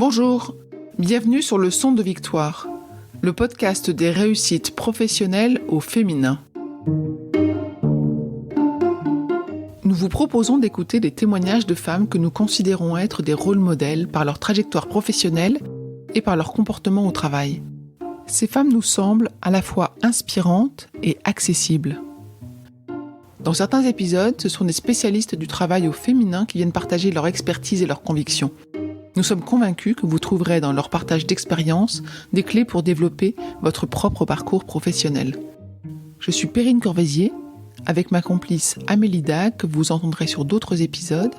Bonjour, bienvenue sur le Son de Victoire, le podcast des réussites professionnelles au féminin. Nous vous proposons d'écouter des témoignages de femmes que nous considérons être des rôles modèles par leur trajectoire professionnelle et par leur comportement au travail. Ces femmes nous semblent à la fois inspirantes et accessibles. Dans certains épisodes, ce sont des spécialistes du travail au féminin qui viennent partager leur expertise et leurs convictions. Nous sommes convaincus que vous trouverez dans leur partage d'expériences des clés pour développer votre propre parcours professionnel. Je suis Perrine Corvézier, avec ma complice Amélie Dag, que vous entendrez sur d'autres épisodes.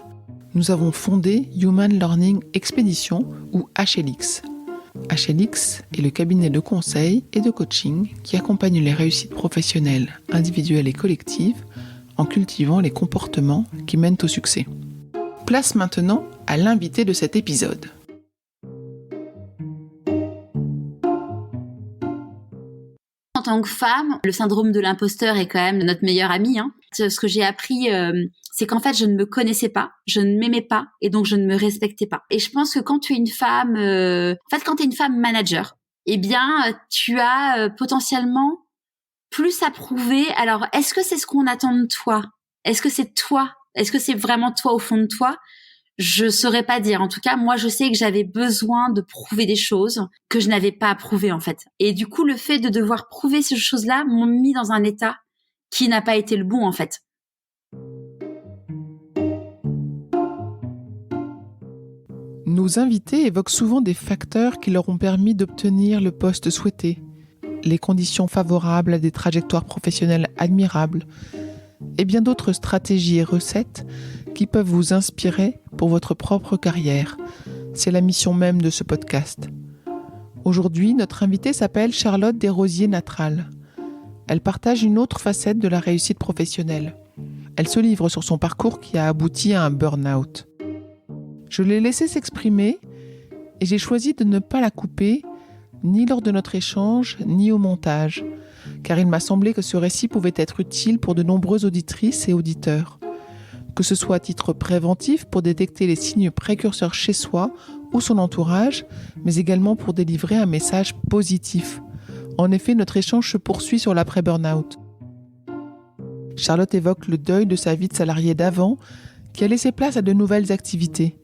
Nous avons fondé Human Learning Expedition ou HLX. HLX est le cabinet de conseil et de coaching qui accompagne les réussites professionnelles, individuelles et collectives en cultivant les comportements qui mènent au succès. Place maintenant à l'invité de cet épisode. En tant que femme, le syndrome de l'imposteur est quand même notre meilleur ami. Ce que j'ai appris, c'est qu'en fait, je ne me connaissais pas, je ne m'aimais pas et donc je ne me respectais pas. Et je pense que quand tu es une femme, quand tu es une femme manager, eh bien, tu as potentiellement plus à prouver. Alors, est-ce que c'est ce qu'on attend de toi ? Est-ce que c'est toi ? Est-ce que c'est vraiment toi au fond de toi ? Je saurais pas dire. En tout cas, moi, je sais que j'avais besoin de prouver des choses que je n'avais pas à prouver, en fait. Et du coup, le fait de devoir prouver ces choses-là m'ont mis dans un état qui n'a pas été le bon, en fait. Nos invités évoquent souvent des facteurs qui leur ont permis d'obtenir le poste souhaité, les conditions favorables à des trajectoires professionnelles admirables, et bien d'autres stratégies et recettes qui peuvent vous inspirer pour votre propre carrière. C'est la mission même de ce podcast. Aujourd'hui, notre invitée s'appelle Charlotte Desrosiers-Natral. Elle partage une autre facette de la réussite professionnelle. Elle se livre sur son parcours qui a abouti à un burn-out. Je l'ai laissée s'exprimer et j'ai choisi de ne pas la couper, ni lors de notre échange, ni au montage, car il m'a semblé que ce récit pouvait être utile pour de nombreuses auditrices et auditeurs. Que ce soit à titre préventif pour détecter les signes précurseurs chez soi ou son entourage, mais également pour délivrer un message positif. En effet, notre échange se poursuit sur l'après-burnout. Charlotte évoque le deuil de sa vie de salariée d'avant, qui a laissé place à de nouvelles activités.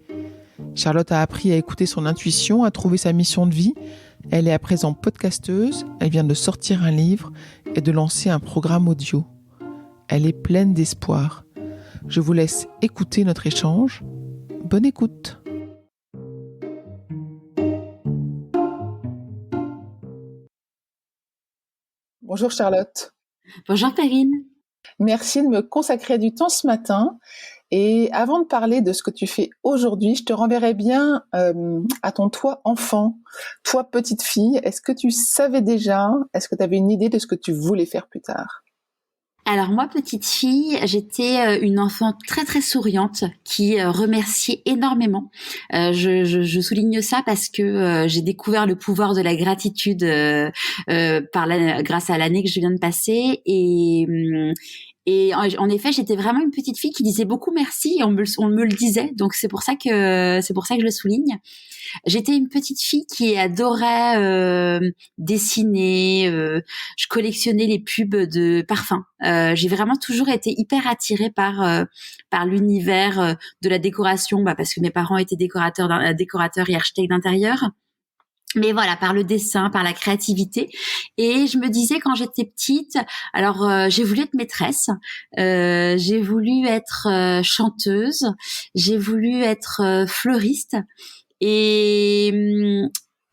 Charlotte a appris à écouter son intuition, à trouver sa mission de vie. Elle est à présent podcasteuse, elle vient de sortir un livre et de lancer un programme audio. Elle est pleine d'espoir. Je vous laisse écouter notre échange. Bonne écoute. Bonjour Charlotte. Bonjour Perrine. Merci de me consacrer du temps ce matin. Et avant de parler de ce que tu fais aujourd'hui, je te renverrai bien à ton toi enfant, toi petite fille. Est-ce que tu savais déjà, est-ce que tu avais une idée de ce que tu voulais faire plus tard ? Alors moi, petite fille, j'étais une enfant très très souriante qui remerciait énormément. Je souligne ça parce que j'ai découvert le pouvoir de la gratitude grâce à l'année que je viens de passer et en effet, j'étais vraiment une petite fille qui disait beaucoup merci et on me le disait. Donc c'est pour ça que je le souligne. J'étais une petite fille qui adorait dessiner. Je collectionnais les pubs de parfums. J'ai vraiment toujours été hyper attirée par l'univers de la décoration, parce que mes parents étaient décorateurs et architectes d'intérieur. Mais voilà, par le dessin, par la créativité. Et je me disais quand j'étais petite, alors j'ai voulu être maîtresse, j'ai voulu être chanteuse, j'ai voulu être fleuriste. Et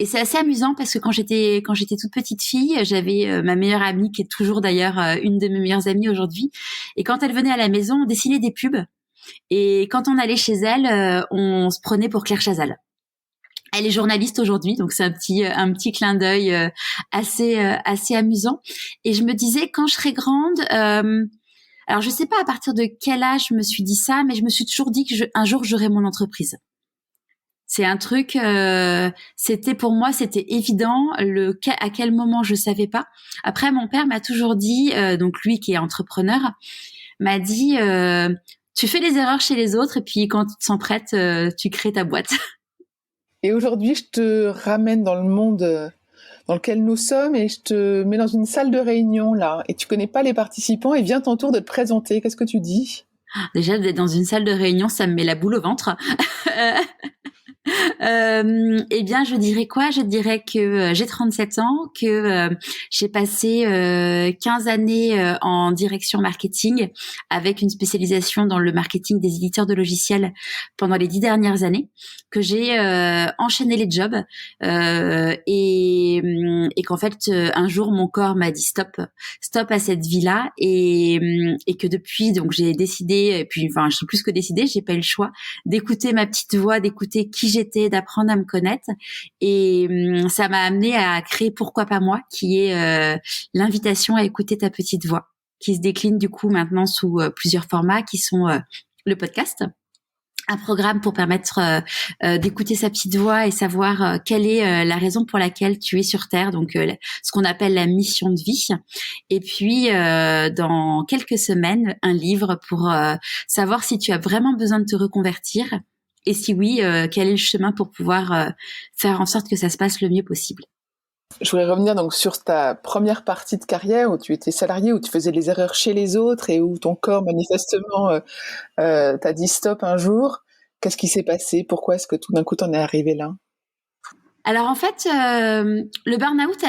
c'est assez amusant parce que quand j'étais toute petite fille, j'avais ma meilleure amie qui est toujours d'ailleurs une de mes meilleures amies aujourd'hui. Et quand elle venait à la maison, on dessinait des pubs. Et quand on allait chez elle, on se prenait pour Claire Chazal. Elle est journaliste aujourd'hui, donc c'est un petit clin d'œil assez amusant. Et je me disais quand je serai grande, alors je sais pas à partir de quel âge je me suis dit ça, mais je me suis toujours dit que un jour j'aurai mon entreprise. C'est un truc, c'était évident. À quel moment je savais pas. Après, mon père m'a toujours dit, donc lui qui est entrepreneur, m'a dit, tu fais des erreurs chez les autres et puis quand tu te sens prête, tu crées ta boîte. Et aujourd'hui, je te ramène dans le monde dans lequel nous sommes et je te mets dans une salle de réunion là. Et tu connais pas les participants et vient ton tour de te présenter. Qu'est-ce que tu dis? Déjà, d'être dans une salle de réunion, ça me met la boule au ventre. Eh bien, je dirais quoi? Je dirais que j'ai 37 ans, que j'ai passé 15 années en direction marketing avec une spécialisation dans le marketing des éditeurs de logiciels pendant les 10 dernières années, que j'ai enchaîné les jobs et qu'en fait, un jour, mon corps m'a dit stop à cette vie-là et que depuis, donc j'ai décidé, et puis enfin, je suis plus que décidée, j'ai pas eu le choix d'écouter ma petite voix, d'écouter qui j'étais, d'apprendre à me connaître. Et ça m'a amené à créer Pourquoi pas moi, qui est l'invitation à écouter ta petite voix, qui se décline du coup maintenant sous plusieurs formats, qui sont le podcast, un programme pour permettre d'écouter sa petite voix et savoir quelle est la raison pour laquelle tu es sur Terre, donc ce qu'on appelle la mission de vie. Et puis, dans quelques semaines, un livre pour savoir si tu as vraiment besoin de te reconvertir et si oui, quel est le chemin pour pouvoir faire en sorte que ça se passe le mieux possible. Je voudrais revenir donc sur ta première partie de carrière où tu étais salarié, où tu faisais les erreurs chez les autres et où ton corps manifestement t'a dit stop un jour. Qu'est-ce qui s'est passé? Pourquoi est-ce que tout d'un coup t'en es arrivé là? Alors en fait, le burn-out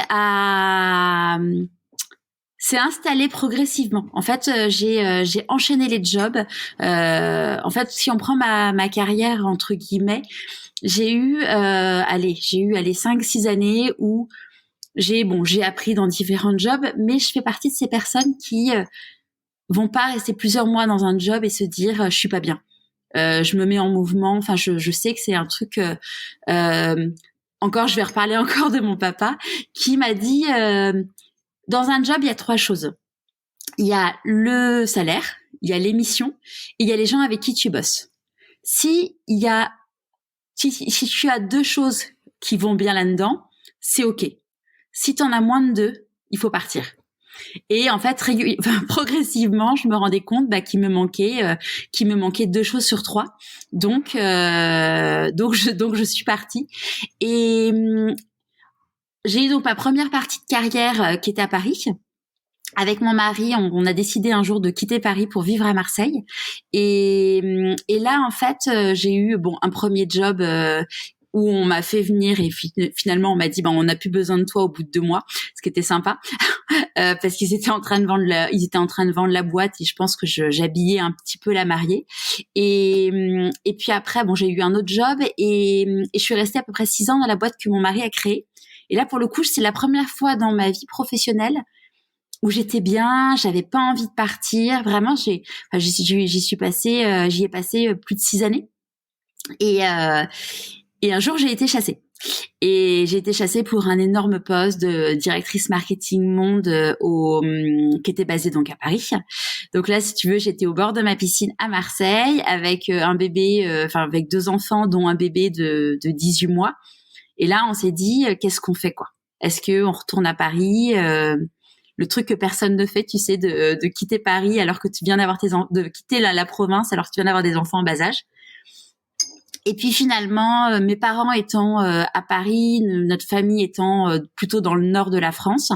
s'est installé progressivement. En fait, j'ai enchaîné les jobs. En fait, si on prend ma carrière entre guillemets, j'ai eu 5-6 années où j'ai appris dans différents jobs, mais je fais partie de ces personnes qui vont pas rester plusieurs mois dans un job et se dire je suis pas bien. Je me mets en mouvement. Enfin, je sais que c'est un truc. Encore, je vais reparler encore de mon papa qui m'a dit dans un job, il y a 3 choses. Il y a le salaire, il y a l'émission et il y a les gens avec qui tu bosses. Si tu as 2 choses qui vont bien là-dedans, c'est OK. Si tu en as moins de 2, il faut partir. Et en fait, progressivement, je me rendais compte qu'il me manquait 2 choses sur 3. Donc je suis partie. Et j'ai eu donc ma première partie de carrière qui était à Paris. Avec mon mari, on a décidé un jour de quitter Paris pour vivre à Marseille. Et là, en fait, j'ai eu un premier job où on m'a fait venir et finalement on m'a dit on n'a plus besoin de toi au bout de 2 mois, ce qui était sympa parce qu'ils étaient en train de vendre la boîte et je pense que j'habillais un petit peu la mariée et puis après j'ai eu un autre job et je suis restée à peu près 6 ans dans la boîte que mon mari a créée. Et là pour le coup c'est la première fois dans ma vie professionnelle où j'étais bien, j'avais pas envie de partir. Vraiment, j'y ai passé plus de 6 années. Et un jour, j'ai été chassée. Et j'ai été chassée pour un énorme poste de directrice marketing monde qui était basé donc à Paris. Donc là, si tu veux, j'étais au bord de ma piscine à Marseille avec un bébé, avec 2 enfants, dont un bébé de 18 mois. Et là, on s'est dit, qu'est-ce qu'on fait, quoi? Est-ce qu'on retourne à Paris? Le truc que personne ne fait, tu sais, de quitter Paris alors que tu viens d'avoir de quitter la province alors que tu viens d'avoir des enfants en bas âge. Et puis finalement, mes parents étant à Paris, notre famille étant plutôt dans le nord de la France,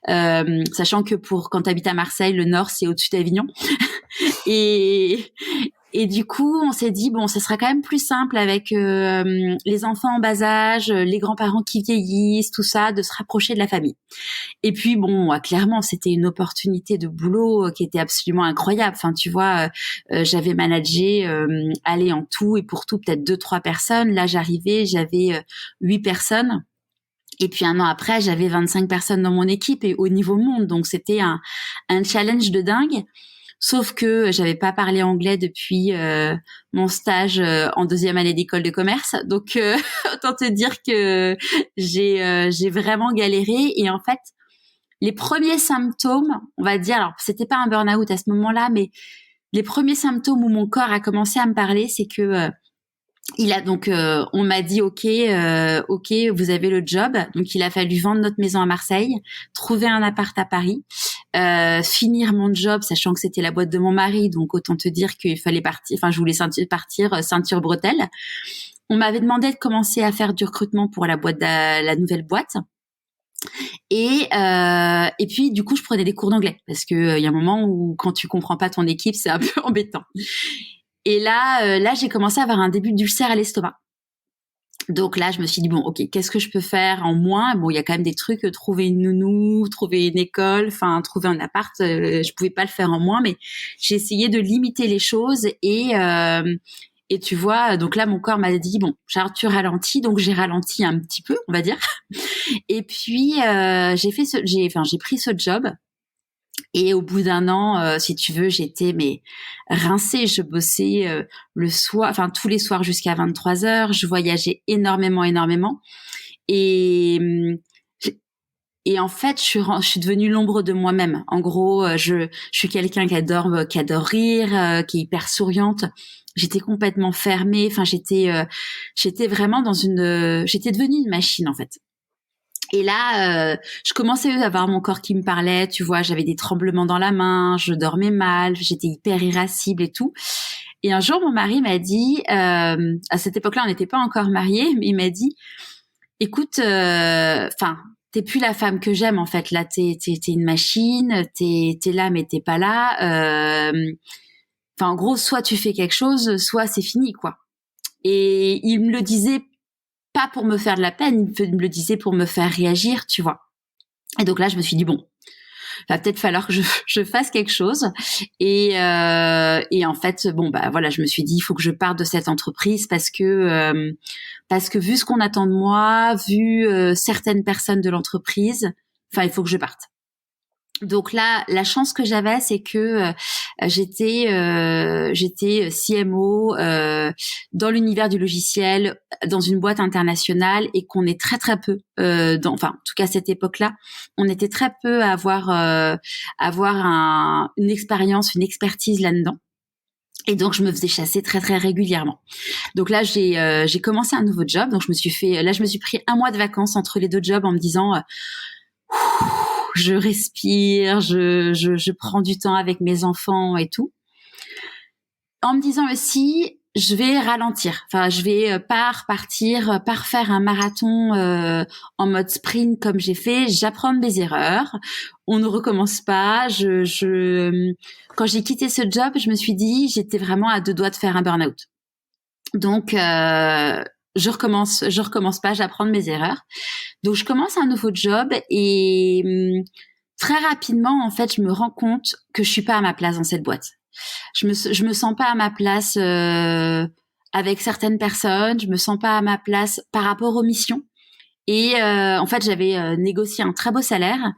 sachant que quand tu habites à Marseille, le nord c'est au-dessus d'Avignon. Et du coup, on s'est dit ça sera quand même plus simple avec les enfants en bas âge, les grands-parents qui vieillissent, tout ça, de se rapprocher de la famille. Et puis clairement, c'était une opportunité de boulot qui était absolument incroyable. Enfin, tu vois, j'avais managé en tout et pour tout peut-être 2-3 personnes. Là, j'avais 8 personnes. Et puis 1 an après, j'avais 25 personnes dans mon équipe et au niveau monde. Donc c'était un challenge de dingue. Sauf que j'avais pas parlé anglais depuis mon stage en 2e année d'école de commerce. Donc autant te dire que j'ai vraiment galéré. Et en fait, les premiers symptômes, on va dire, alors c'était pas un burn-out à ce moment-là, mais les premiers symptômes où mon corps a commencé à me parler, c'est que on m'a dit ok, vous avez le job. Donc il a fallu vendre notre maison à Marseille, trouver un appart à Paris. finir mon job, sachant que c'était la boîte de mon mari, donc autant te dire qu'il fallait partir. Enfin, je voulais partir ceinture bretelle. On m'avait demandé de commencer à faire du recrutement pour la nouvelle boîte. Et puis du coup je prenais des cours d'anglais parce que il y a un moment où quand tu comprends pas ton équipe c'est un peu embêtant. Et là j'ai commencé à avoir un début d'ulcère à l'estomac. Donc là je me suis dit bon ok, qu'est-ce que je peux faire en moins? Bon, il y a quand même des trucs, trouver une nounou, trouver une école, enfin trouver un appart, je pouvais pas le faire en moins, mais j'ai essayé de limiter les choses. Et tu vois, donc là mon corps m'a dit bon, Charles, tu ralentis, donc j'ai ralenti un petit peu, on va dire. Et puis j'ai pris ce job. Et au bout d'un an, si tu veux, j'étais rincée. Je bossais le soir, enfin tous les soirs jusqu'à 23 heures. Je voyageais énormément. Et en fait, je suis devenue l'ombre de moi-même. En gros, je suis quelqu'un qui adore rire, qui est hyper souriante. J'étais complètement fermée. Enfin, j'étais vraiment j'étais devenue une machine en fait. Et là, je commençais à avoir mon corps qui me parlait, tu vois, j'avais des tremblements dans la main, je dormais mal, j'étais hyper irascible et tout. Et un jour, mon mari m'a dit, à cette époque-là, on n'était pas encore mariés, mais il m'a dit, écoute, t'es plus la femme que j'aime en fait. Là, t'es une machine, t'es là mais t'es pas là. En gros, soit tu fais quelque chose, soit c'est fini quoi. Et il me le disait pas pour me faire de la peine, il me le disait pour me faire réagir, tu vois. Et donc là, je me suis dit bon, va peut-être falloir que je fasse quelque chose. Et en fait, bon bah voilà, je me suis dit il faut que je parte de cette entreprise parce que vu ce qu'on attend de moi, vu certaines personnes de l'entreprise, il faut que je parte. Donc là, la chance que j'avais, c'est que j'étais CMO dans l'univers du logiciel, dans une boîte internationale, et qu'on est très très peu, en tout cas à cette époque-là, on était très peu à avoir une expérience, une expertise là-dedans. Et donc je me faisais chasser très très régulièrement. Donc là j'ai commencé un nouveau job. Donc je me suis pris 1 mois de vacances entre les 2 jobs en me disant je respire, je prends du temps avec mes enfants et tout. En me disant aussi, je vais ralentir. Je vais pas repartir, pas refaire un marathon en mode sprint comme j'ai fait. J'apprends de mes erreurs. On ne recommence pas. Quand j'ai quitté ce job, je me suis dit, j'étais vraiment à 2 doigts de faire un burn-out. Donc, je recommence pas, j'apprends de mes erreurs. Donc, je commence un nouveau job et très rapidement, en fait, je me rends compte que je suis pas à ma place dans cette boîte. Je me sens pas à ma place avec certaines personnes. Je me sens pas à ma place par rapport aux missions. Et en fait, j'avais négocié un très beau salaire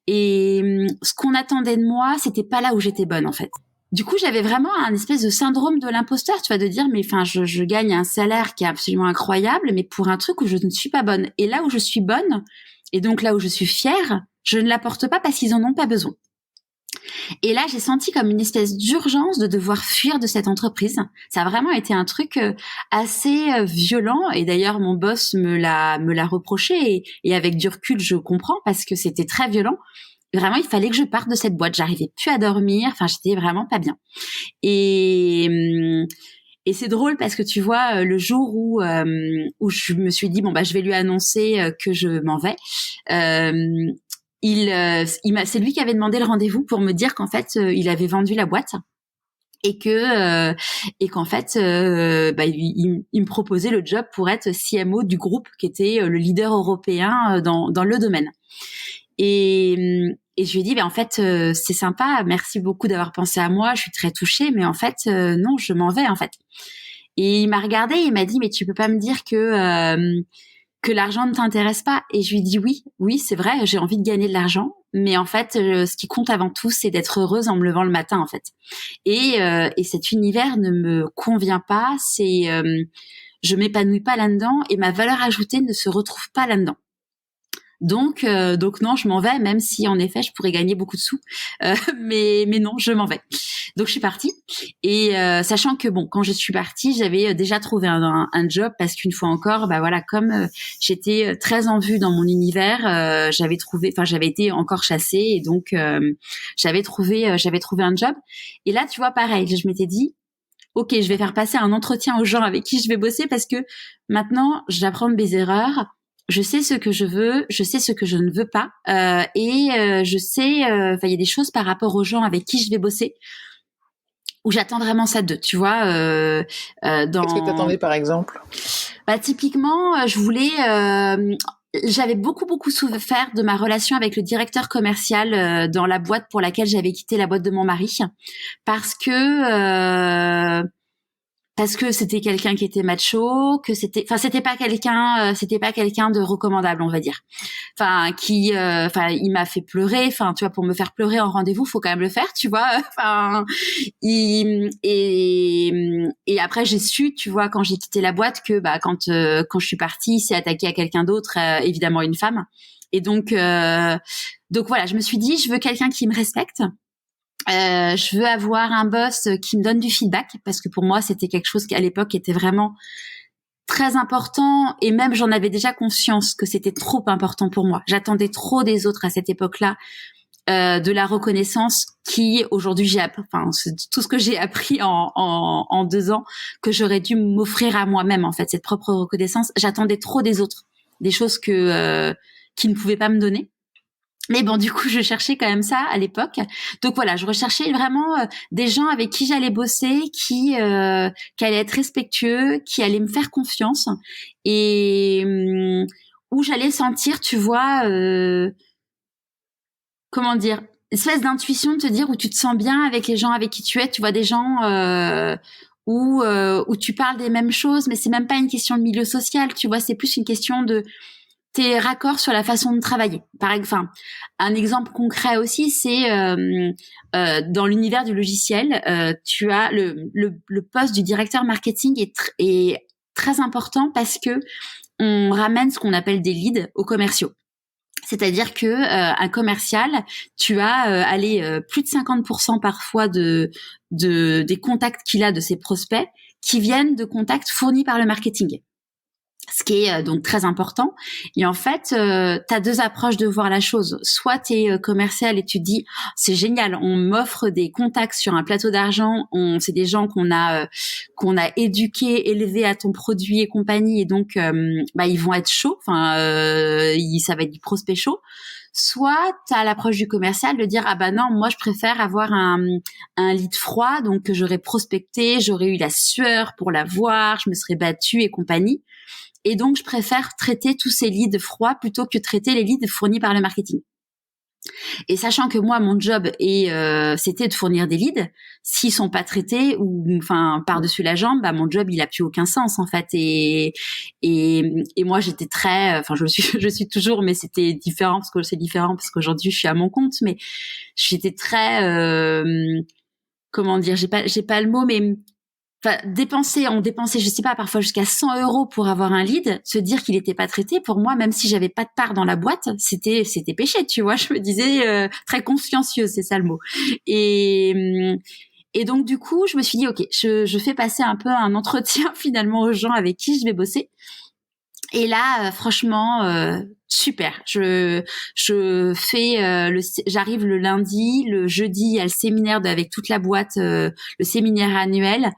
et ce qu'on attendait de moi, c'était pas là où j'étais bonne en fait. Du coup, j'avais vraiment un espèce de syndrome de l'imposteur, tu vois, de dire mais je gagne un salaire qui est absolument incroyable, mais pour un truc où je ne suis pas bonne. Et là où je suis bonne, et donc là où je suis fière, je ne l'apporte pas parce qu'ils en ont pas besoin. Et là, j'ai senti comme une espèce d'urgence de devoir fuir de cette entreprise. Ça a vraiment été un truc assez violent. Et d'ailleurs, mon boss me l'a reproché. Et avec du recul, je comprends parce que c'était très violent. Vraiment, il fallait que je parte de cette boîte. J'arrivais plus à dormir. J'étais vraiment pas bien. Et c'est drôle parce que tu vois, le jour où je me suis dit bon bah je vais lui annoncer que je m'en vais. C'est lui qui avait demandé le rendez-vous pour me dire qu'en fait il avait vendu la boîte et qu'en fait il me proposait le job pour être CMO du groupe qui était le leader européen dans le domaine. Et je lui ai dit en fait c'est sympa, merci beaucoup d'avoir pensé à moi, je suis très touchée, mais en fait non, je m'en vais en fait. Et il m'a regardé et il m'a dit mais tu peux pas me dire que l'argent ne t'intéresse pas. Et je lui dis oui, c'est vrai, j'ai envie de gagner de l'argent, mais en fait, ce qui compte avant tout, c'est d'être heureuse en me levant le matin, en fait. Et cet univers ne me convient pas, je m'épanouis pas là-dedans et ma valeur ajoutée ne se retrouve pas là-dedans. Donc non, je m'en vais, même si en effet je pourrais gagner beaucoup de sous, mais non, je m'en vais. Donc je suis partie et sachant que bon, quand je suis partie, j'avais déjà trouvé un job parce qu'une fois encore, bah voilà, comme j'étais très en vue dans mon univers, j'avais été encore chassée et donc j'avais trouvé un job. Et là, tu vois, pareil, je m'étais dit, ok, je vais faire passer un entretien aux gens avec qui je vais bosser parce que maintenant, j'apprends de mes erreurs. Je sais ce que je veux, je sais ce que je ne veux pas, je sais, il y a des choses par rapport aux gens avec qui je vais bosser où j'attends vraiment ça d'eux, tu vois. Qu'est-ce que tu attendais par exemple? Bah, typiquement, j'avais beaucoup souffert de ma relation avec le directeur commercial dans la boîte pour laquelle j'avais quitté la boîte de mon mari, parce que c'était quelqu'un qui était macho, c'était pas quelqu'un de recommandable, on va dire. Il m'a fait pleurer. Enfin, tu vois, pour me faire pleurer en rendez-vous, faut quand même le faire, tu vois. Et après j'ai su, tu vois, quand j'ai quitté la boîte, que quand je suis partie, il s'est attaqué à quelqu'un d'autre, évidemment une femme. Et donc voilà, je me suis dit, je veux quelqu'un qui me respecte. Je veux avoir un boss qui me donne du feedback parce que pour moi c'était quelque chose qui à l'époque était vraiment très important et même j'en avais déjà conscience que c'était trop important pour moi. J'attendais trop des autres à cette époque-là, de la reconnaissance qui aujourd'hui c'est tout ce que j'ai appris en 2 ans que j'aurais dû m'offrir à moi-même en fait, cette propre reconnaissance. J'attendais trop des autres, des choses qui ne pouvaient pas me donner. Mais bon, du coup, je cherchais quand même ça à l'époque. Donc voilà, je recherchais vraiment des gens avec qui j'allais bosser, qui allaient être respectueux, qui allaient me faire confiance et où j'allais sentir, tu vois, comment dire, espèce d'intuition de te dire où tu te sens bien avec les gens avec qui tu es. Tu vois des gens où tu parles des mêmes choses, mais c'est même pas une question de milieu social. Tu vois, c'est plus une question de tes raccords sur la façon de travailler. Un exemple concret aussi, c'est dans l'univers du logiciel, tu as le poste du directeur marketing est très important parce que on ramène ce qu'on appelle des leads aux commerciaux. C'est-à-dire que un commercial, tu as plus de 50% parfois des contacts qu'il a de ses prospects qui viennent de contacts fournis par le marketing. Ce qui est donc très important. Et en fait, tu as 2 approches de voir la chose. Soit tu es commercial et tu te dis oh, c'est génial, on m'offre des contacts sur un plateau d'argent, c'est des gens qu'on a éduqués, élevés à ton produit et compagnie, et donc ils vont être chauds, ça va être du prospect chaud. Soit tu as l'approche du commercial de dire ah bah non, moi je préfère avoir un lead froid, donc que j'aurais prospecté, j'aurais eu la sueur pour l'avoir, je me serais battue et compagnie. Et donc, je préfère traiter tous ces leads froids plutôt que traiter les leads fournis par le marketing. Et sachant que moi, mon job c'était de fournir des leads, s'ils sont pas traités ou par-dessus la jambe, mon job il a plus aucun sens en fait. Et moi j'étais très, je suis toujours, mais c'était différent parce qu'aujourd'hui je suis à mon compte, mais j'étais très, comment dire, j'ai pas le mot, mais on dépensait, je sais pas, parfois jusqu'à 100 € pour avoir un lead, se dire qu'il était pas traité, pour moi, même si j'avais pas de part dans la boîte, c'était péché, tu vois. Je me disais, très consciencieuse, c'est ça le mot. Et donc, du coup, je me suis dit, ok, je fais passer un peu un entretien finalement aux gens avec qui je vais bosser. Et là, franchement, super. J'arrive le lundi, le jeudi, il y a le séminaire avec toute la boîte, le séminaire annuel.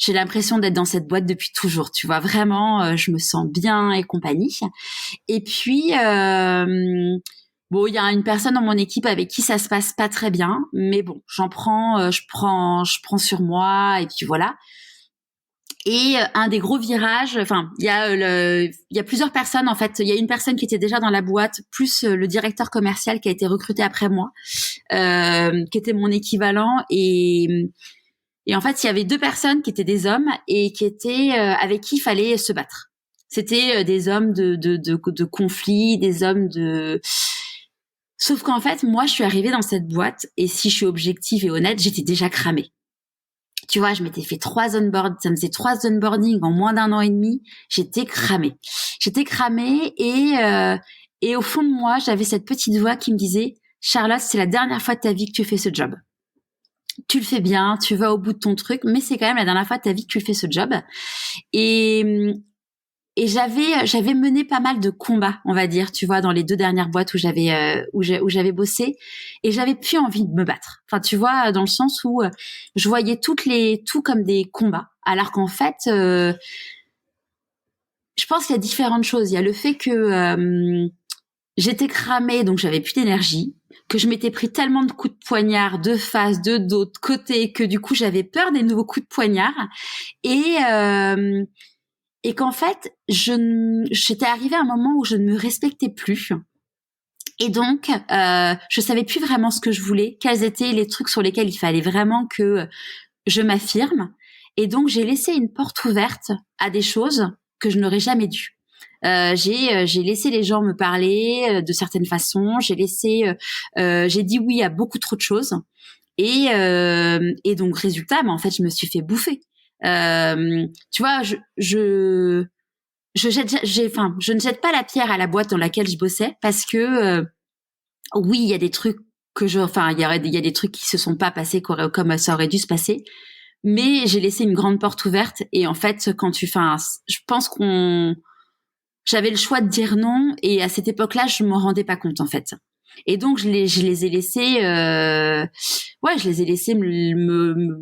J'ai l'impression d'être dans cette boîte depuis toujours, tu vois, vraiment, je me sens bien et compagnie. Et puis, il y a une personne dans mon équipe avec qui ça se passe pas très bien, mais bon, je prends sur moi et puis voilà. Et un des gros virages, il y a plusieurs personnes en fait. Il y a une personne qui était déjà dans la boîte, plus le directeur commercial qui a été recruté après moi, qui était mon équivalent et en fait, il y avait 2 personnes qui étaient des hommes et qui étaient avec qui il fallait se battre. C'était des hommes de conflit, des hommes de. Sauf qu'en fait, moi, je suis arrivée dans cette boîte et si je suis objective et honnête, j'étais déjà cramée. Tu vois, je m'étais fait 3 onboarding, ça me faisait 3 onboarding en moins d'1 an et demi. J'étais cramée Et au fond de moi, j'avais cette petite voix qui me disait, Charlotte, c'est la dernière fois de ta vie que tu fais ce job. Tu le fais bien, tu vas au bout de ton truc, mais c'est quand même la dernière fois de ta vie que tu fais ce job. Et, et j'avais mené pas mal de combats, on va dire, tu vois, dans les 2 dernières boîtes où j'avais bossé, et j'avais plus envie de me battre. Enfin, tu vois, dans le sens où je voyais tout comme des combats, alors qu'en fait, je pense qu'il y a différentes choses. Il y a le fait que j'étais cramée, donc j'avais plus d'énergie, que je m'étais pris tellement de coups de poignard de face, de dos, de côté, que du coup j'avais peur des nouveaux coups de poignard, et qu'en fait j'étais arrivée à un moment où je ne me respectais plus, et donc je savais plus vraiment ce que je voulais, quels étaient les trucs sur lesquels il fallait vraiment que je m'affirme, et donc j'ai laissé une porte ouverte à des choses que je n'aurais jamais dû. J'ai laissé les gens me parler de certaines façons. J'ai dit oui à beaucoup trop de choses. Et donc résultat, en fait, je me suis fait bouffer. Tu vois, je ne jette pas la pierre à la boîte dans laquelle je bossais, parce que oui, il y a des trucs il y a des trucs qui se sont pas passés comme ça aurait dû se passer. Mais j'ai laissé une grande porte ouverte. Et en fait, je pense j'avais le choix de dire non, et à cette époque-là, je m'en rendais pas compte en fait. Et donc je les ai laissés, je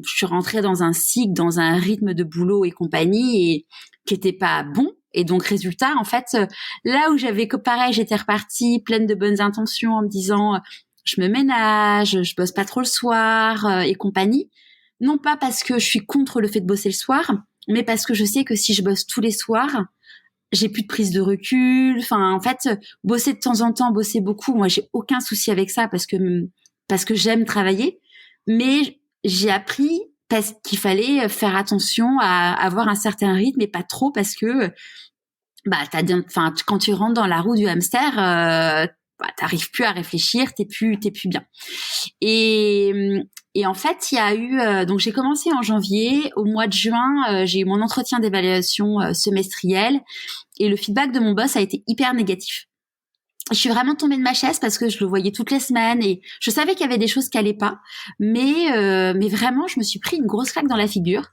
suis rentrée dans un cycle, dans un rythme de boulot et compagnie, et qui était pas bon. Et donc résultat, en fait, là où j'étais repartie pleine de bonnes intentions en me disant, je me ménage, je bosse pas trop le soir et compagnie. Non pas parce que je suis contre le fait de bosser le soir, mais parce que je sais que si je bosse tous les soirs, j'ai plus de prise de recul. Enfin, en fait, bosser de temps en temps, bosser beaucoup, moi, j'ai aucun souci avec ça, parce que j'aime travailler. Mais j'ai appris parce qu'il fallait faire attention à avoir un certain rythme, et pas trop, parce que, quand tu rentres dans la roue du hamster, t'arrives plus à réfléchir, t'es plus bien. Et en fait, il y a eu donc j'ai commencé en janvier. Au mois de juin, j'ai eu mon entretien d'évaluation semestriel, et le feedback de mon boss a été hyper négatif. Je suis vraiment tombée de ma chaise, parce que je le voyais toutes les semaines, et je savais qu'il y avait des choses qui allaient pas, mais vraiment, je me suis pris une grosse claque dans la figure.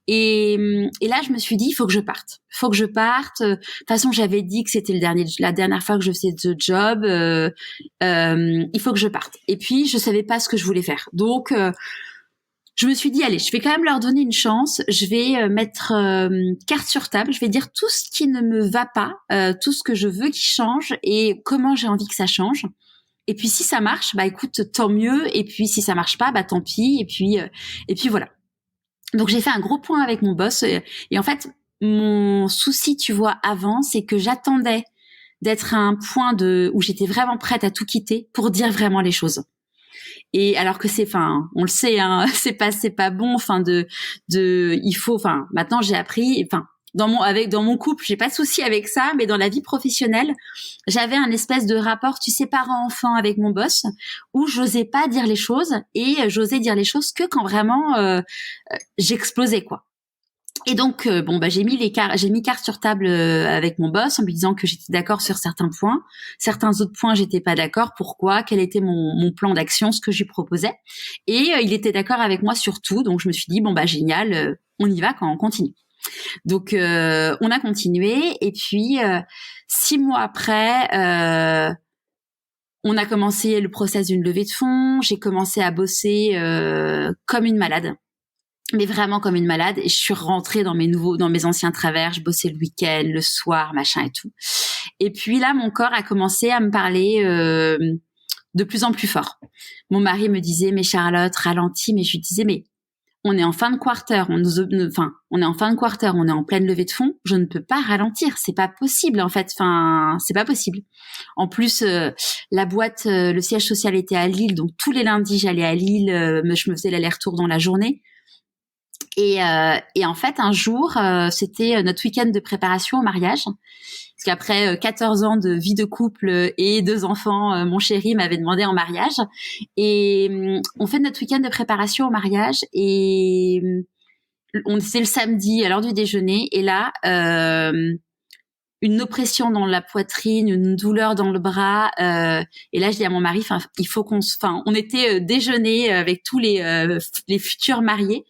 Et là, je me suis dit, il faut que je parte. De toute façon, j'avais dit que c'était la dernière fois que je faisais ce job. Il faut que je parte. Et puis, je savais pas ce que je voulais faire. Donc, je me suis dit, allez, je vais quand même leur donner une chance. Je vais mettre carte sur table. Je vais dire tout ce qui ne me va pas, tout ce que je veux qui change, et comment j'ai envie que ça change. Et puis si ça marche, écoute, tant mieux. Et puis si ça marche pas, tant pis. Et puis voilà. Donc j'ai fait un gros point avec mon boss. Et en fait, mon souci, tu vois, avant, c'est que j'attendais d'être à un point où j'étais vraiment prête à tout quitter pour dire vraiment les choses. Et alors que on le sait, hein, c'est pas bon, maintenant j'ai appris, dans mon couple, j'ai pas de souci avec ça, mais dans la vie professionnelle, j'avais un espèce de rapport, tu sais, parent-enfant avec mon boss, où j'osais pas dire les choses, et j'osais dire les choses que quand vraiment j'explosais, quoi. Et donc j'ai mis carte sur table avec mon boss, en lui disant que j'étais d'accord sur certains points, certains autres points j'étais pas d'accord. Pourquoi, quel était mon plan d'action, ce que je lui proposais, et il était d'accord avec moi sur tout. Donc je me suis dit génial, on y va, quand on continue. Donc on a continué, et puis 6 mois après, on a commencé le process d'une levée de fonds. J'ai commencé à bosser comme une malade. Mais vraiment comme une malade, et je suis rentrée dans mes anciens travers. Je bossais le week-end, le soir, machin et tout. Et puis là, mon corps a commencé à me parler de plus en plus fort. Mon mari me disait, mais Charlotte, ralentis. Mais je lui disais, mais on est en fin de quarter, on est en fin de quarter, on est en pleine levée de fonds. Je ne peux pas ralentir, c'est pas possible en fait. C'est pas possible. En plus, la boîte, le siège social était à Lille, donc tous les lundis j'allais à Lille, je me faisais l'aller-retour dans la journée. Et en fait, un jour, c'était notre week-end de préparation au mariage. Parce qu'après 14 ans de vie de couple et 2 enfants, mon chéri m'avait demandé en mariage. Et on fait notre week-end de préparation au mariage. Et c'est le samedi à l'heure du déjeuner. Et là, une oppression dans la poitrine, une douleur dans le bras. Et là, je dis à mon mari, enfin, il faut on était déjeuner avec tous les futurs mariés.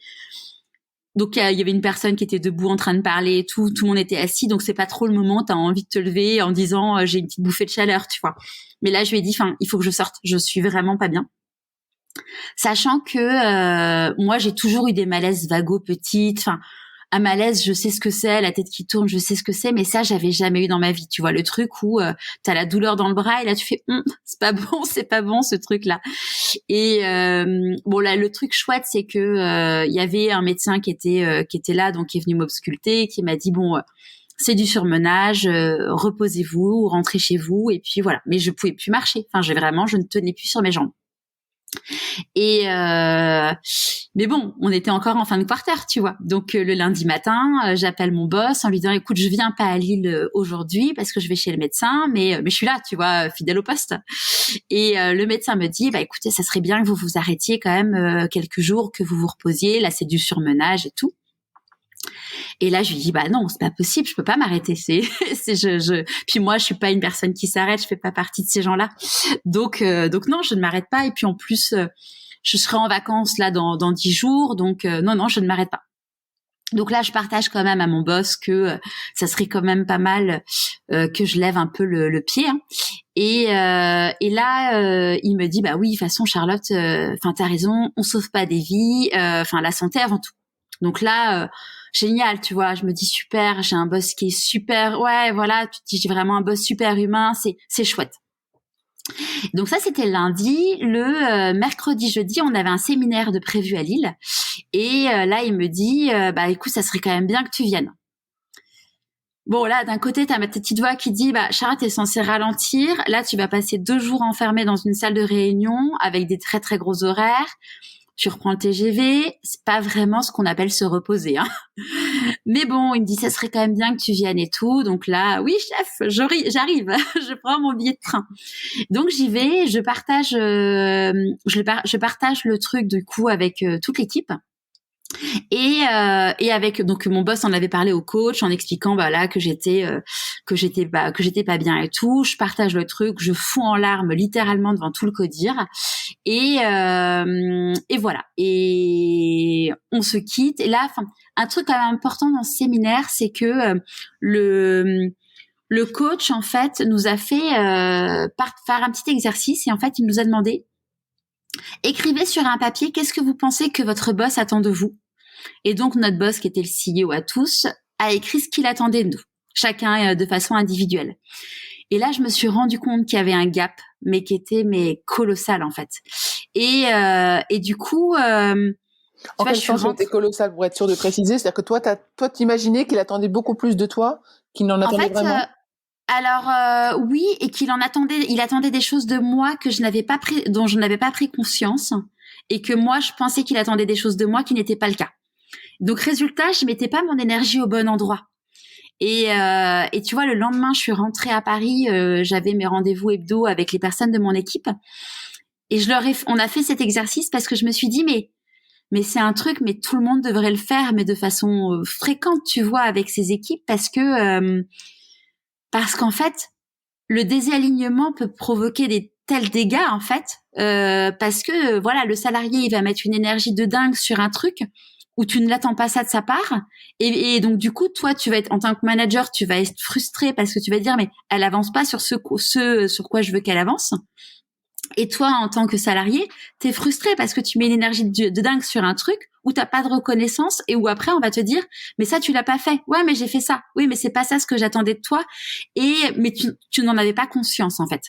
Donc il y avait une personne qui était debout en train de parler et tout le monde était assis, donc c'est pas trop le moment, t'as envie de te lever en disant j'ai une petite bouffée de chaleur, tu vois. Mais là je lui ai dit, enfin il faut que je sorte, je suis vraiment pas bien. Sachant que moi j'ai toujours eu des malaises vagos petites, enfin un malaise, je sais ce que c'est, la tête qui tourne, je sais ce que c'est, mais ça j'avais jamais eu dans ma vie, tu vois, le truc où t'as la douleur dans le bras et là tu fais c'est pas bon ce truc là. Et bon là le truc chouette c'est que il y avait un médecin qui était là, donc qui est venu m'ausculter, qui m'a dit bon c'est du surmenage, reposez-vous, rentrez chez vous et puis voilà. Mais je pouvais plus marcher, enfin je ne tenais plus sur mes jambes. Et mais bon, on était encore en fin de quarter, tu vois. Donc le lundi matin, j'appelle mon boss en lui disant écoute, je viens pas à Lille aujourd'hui parce que je vais chez le médecin, mais je suis là, tu vois, fidèle au poste. Et le médecin me dit bah écoutez, ça serait bien que vous vous arrêtiez quand même quelques jours, que vous vous reposiez. Là, c'est du surmenage et tout. Et là, je lui dis bah non, c'est pas possible, je peux pas m'arrêter. Puis moi, je suis pas une personne qui s'arrête, je fais pas partie de ces gens-là. Donc non, je ne m'arrête pas. Et puis en plus, je serai en vacances là dans 10 jours, donc non, je ne m'arrête pas. Donc là, je partage quand même à mon boss que ça serait quand même pas mal que je lève un peu le pied. Hein. Et là, il me dit bah oui, de toute façon, Charlotte, enfin t'as raison, on sauve pas des vies, enfin la santé avant tout. Donc là, génial, tu vois, je me dis super, j'ai un boss qui est super, ouais, voilà, tu te dis j'ai vraiment un boss super humain, c'est chouette. Donc ça, c'était lundi. Le mercredi, jeudi, on avait un séminaire de prévu à Lille. Et là, il me dit, bah écoute, ça serait quand même bien que tu viennes. Bon, là, d'un côté, t'as ma petite voix qui dit, bah Charlotte, t'es censée ralentir. Là, tu vas passer 2 jours enfermée dans une salle de réunion avec des très très gros horaires. Tu reprends le TGV, c'est pas vraiment ce qu'on appelle se reposer, hein. Mais bon, il me dit ça serait quand même bien que tu viennes et tout. Donc là, oui chef, j'arrive, je prends mon billet de train. Donc j'y vais, je partage le truc du coup avec toute l'équipe. Et avec donc mon boss en avait parlé au coach en expliquant bah là que j'étais pas bien et tout. Je partage le truc, je fous en larmes littéralement devant tout le codir et voilà. Et on se quitte. Et là, enfin, un truc quand même important dans ce séminaire, c'est que le coach en fait nous a fait faire un petit exercice et en fait il nous a demandé écrivez sur un papier qu'est-ce que vous pensez que votre boss attend de vous. Et donc, notre boss, qui était le CEO à tous, a écrit ce qu'il attendait de nous, chacun de façon individuelle. Et là, je me suis rendu compte qu'il y avait un gap, mais qui était colossal, en fait. Et du coup... en quel sens c'était colossal, pour être sûr de préciser? C'est-à-dire que toi, t'imaginais qu'il attendait beaucoup plus de toi qu'il n'en attendait vraiment? Alors oui, et il attendait des choses de moi dont je n'avais pas pris conscience, et que moi, je pensais qu'il attendait des choses de moi qui n'étaient pas le cas. Donc résultat, je mettais pas mon énergie au bon endroit. Et tu vois, le lendemain, je suis rentrée à Paris, j'avais mes rendez-vous hebdo avec les personnes de mon équipe, et on a fait cet exercice parce que je me suis dit mais c'est un truc, mais tout le monde devrait le faire, mais de façon fréquente, tu vois, avec ses équipes, parce qu'en fait, le désalignement peut provoquer des tels dégâts en fait, parce que voilà, le salarié il va mettre une énergie de dingue sur un truc où tu ne l'attends pas ça de sa part, et donc du coup toi tu vas être en tant que manager, tu vas être frustré parce que tu vas te dire mais elle avance pas sur ce sur quoi je veux qu'elle avance. Et toi, en tant que salarié, t'es frustré parce que tu mets une énergie de dingue sur un truc où t'as pas de reconnaissance et où après on va te dire mais ça tu l'as pas fait. Ouais mais j'ai fait ça. Oui mais c'est pas ça ce que j'attendais de toi. Mais tu n'en avais pas conscience en fait.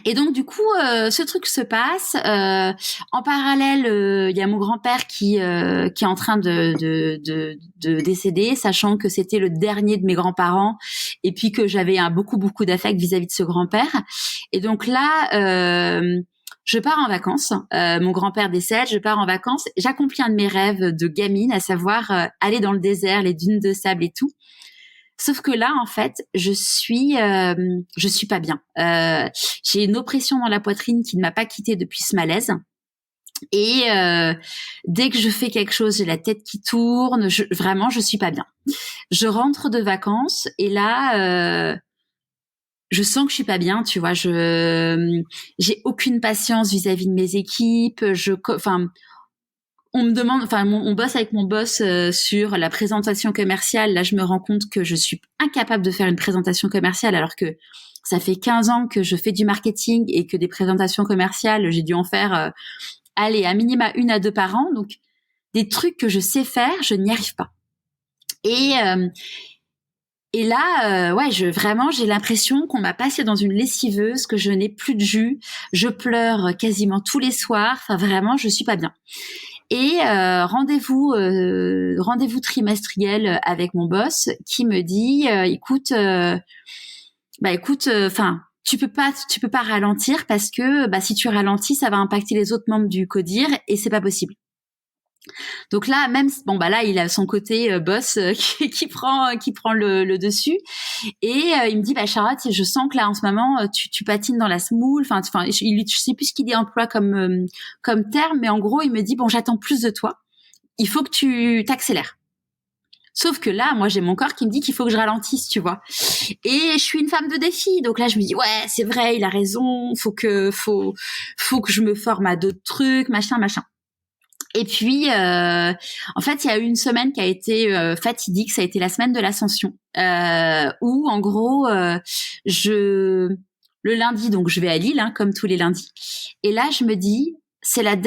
Et donc du coup, ce truc se passe. En parallèle, il y a mon grand-père qui est en train de décéder, sachant que c'était le dernier de mes grands-parents, et puis que j'avais beaucoup d'affect vis-à-vis de ce grand-père. Et donc là, je pars en vacances. Mon grand-père décède, je pars en vacances. J'accomplis un de mes rêves de gamine, à savoir aller dans le désert, les dunes de sable et tout. Sauf que là, en fait, je suis pas bien. J'ai une oppression dans la poitrine qui ne m'a pas quittée depuis ce malaise. Et dès que je fais quelque chose, j'ai la tête qui tourne. Vraiment, je suis pas bien. Je rentre de vacances et là, je sens que je suis pas bien. Tu vois, j'ai aucune patience vis-à-vis de mes équipes. Enfin, on me demande, enfin, on bosse avec mon boss sur la présentation commerciale. Là, je me rends compte que je suis incapable de faire une présentation commerciale alors que ça fait 15 ans que je fais du marketing et que des présentations commerciales, j'ai dû en faire, allez, à minima 1 à 2 par an. Donc, des trucs que je sais faire, je n'y arrive pas. Et là, ouais, vraiment, j'ai l'impression qu'on m'a passé dans une lessiveuse, que je n'ai plus de jus. Je pleure quasiment tous les soirs. Enfin, vraiment, je suis pas bien. Et rendez-vous trimestriel avec mon boss qui me dit, écoute, enfin, tu peux pas ralentir parce que si tu ralentis, ça va impacter les autres membres du CODIR et c'est pas possible. Donc là, même là, il a son côté boss qui prend le dessus et il me dit Charlotte, je sens que là en ce moment tu patines dans la semoule. Enfin, je sais plus ce qu'il emploie comme terme, mais en gros, il me dit bon, j'attends plus de toi. Il faut que tu t'accélères. Sauf que là, moi, j'ai mon corps qui me dit qu'il faut que je ralentisse, tu vois. Et je suis une femme de défi, donc là, je me dis ouais, c'est vrai, il a raison. Faut que je me forme à d'autres trucs, machin. Et puis, en fait, il y a eu une semaine qui a été fatidique. Ça a été la semaine de l'ascension, où en gros, le lundi, donc je vais à Lille, comme tous les lundis. Et là, je me dis,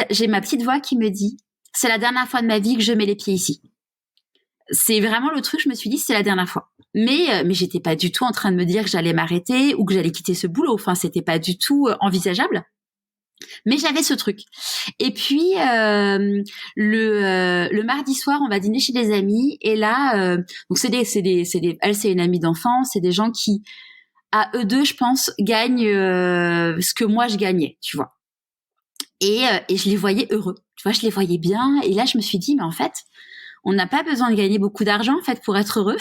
j'ai ma petite voix qui me dit, c'est la dernière fois de ma vie que je mets les pieds ici. C'est vraiment le truc. Je me suis dit, c'est la dernière fois. Mais j'étais pas du tout en train de me dire que j'allais m'arrêter ou que j'allais quitter ce boulot. Enfin, c'était pas du tout envisageable. Mais j'avais ce truc. Et puis le mardi soir, on va dîner chez des amis. Et là, donc elle, c'est une amie d'enfance. C'est des gens qui, à eux deux, je pense, gagnent ce que moi je gagnais, tu vois. Et je les voyais heureux. Tu vois, je les voyais bien. Et là, je me suis dit, mais en fait, on n'a pas besoin de gagner beaucoup d'argent en fait pour être heureux,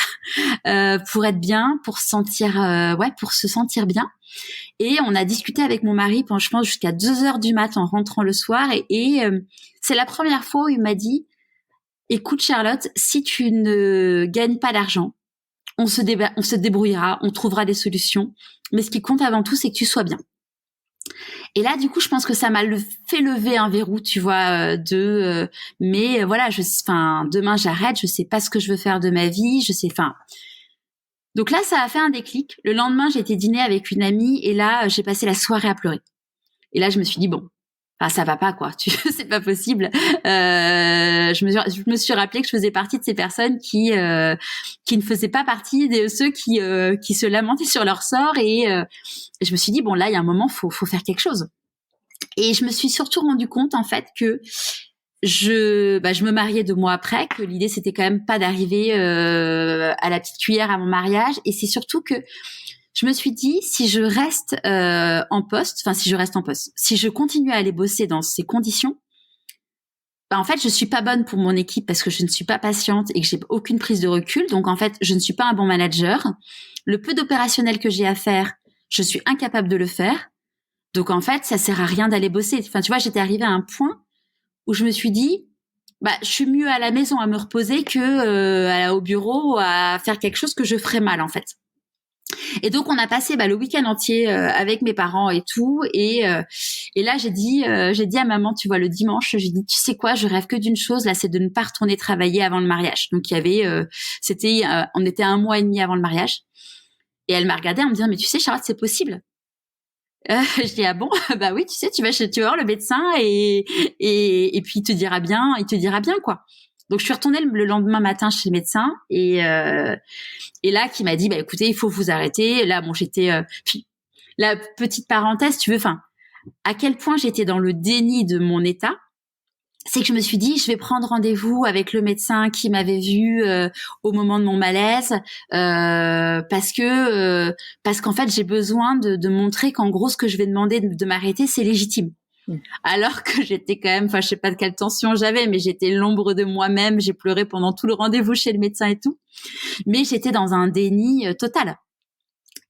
pour être bien, pour se sentir bien. Et on a discuté avec mon mari pendant, je pense, jusqu'à 2h du mat en rentrant le soir. Et c'est la première fois où il m'a dit, écoute Charlotte, si tu ne gagnes pas d'argent, on se débrouillera, on trouvera des solutions. Mais ce qui compte avant tout, c'est que tu sois bien. Et là, du coup, je pense que ça m'a fait lever un verrou, tu vois, mais voilà, demain j'arrête, je sais pas ce que je veux faire de ma vie, donc là, ça a fait un déclic. Le lendemain, j'ai été dîner avec une amie et là, j'ai passé la soirée à pleurer. Et là, je me suis dit, bon, ça va pas, quoi. C'est pas possible. Je me suis rappelé que je faisais partie de ces personnes qui ne faisaient pas partie de ceux qui se lamentaient sur leur sort. Et je me suis dit, bon, là, il y a un moment, faut faire quelque chose. Et je me suis surtout rendu compte, en fait, que je me mariais 2 mois après, que l'idée c'était quand même pas d'arriver à la petite cuillère à mon mariage. Et c'est surtout que je me suis dit, si je reste en poste, si je continue à aller bosser dans ces conditions, en fait je suis pas bonne pour mon équipe parce que je ne suis pas patiente et que j'ai aucune prise de recul. Donc en fait je ne suis pas un bon manager. Le peu d'opérationnel que j'ai à faire, je suis incapable de le faire. Donc en fait ça sert à rien d'aller bosser. Enfin tu vois, j'étais arrivée à un point où je me suis dit, je suis mieux à la maison à me reposer que au bureau à faire quelque chose que je ferais mal en fait. Et donc on a passé le week-end entier avec mes parents et tout. Et là j'ai dit à maman, tu vois, le dimanche, j'ai dit, tu sais quoi, je rêve que d'une chose là, c'est de ne pas retourner travailler avant le mariage. Donc il y avait, on était 1 mois et demi avant le mariage. Et elle m'a regardée en me disant, mais tu sais Charlotte, c'est possible. Je dis ah bon, bah oui, tu sais, tu vas voir le médecin et puis il te dira bien quoi. Donc je suis retournée le lendemain matin chez le médecin et là qui m'a dit écoutez, il faut vous arrêter. Là bon, j'étais puis la petite parenthèse, tu veux, à quel point j'étais dans le déni de mon état. C'est que je me suis dit, je vais prendre rendez-vous avec le médecin qui m'avait vu au moment de mon malaise, parce qu'en fait, j'ai besoin de montrer qu'en gros, ce que je vais demander de m'arrêter, c'est légitime. Alors que j'étais quand même, je sais pas de quelle tension j'avais, mais j'étais l'ombre de moi-même. J'ai pleuré pendant tout le rendez-vous chez le médecin et tout. Mais j'étais dans un déni total.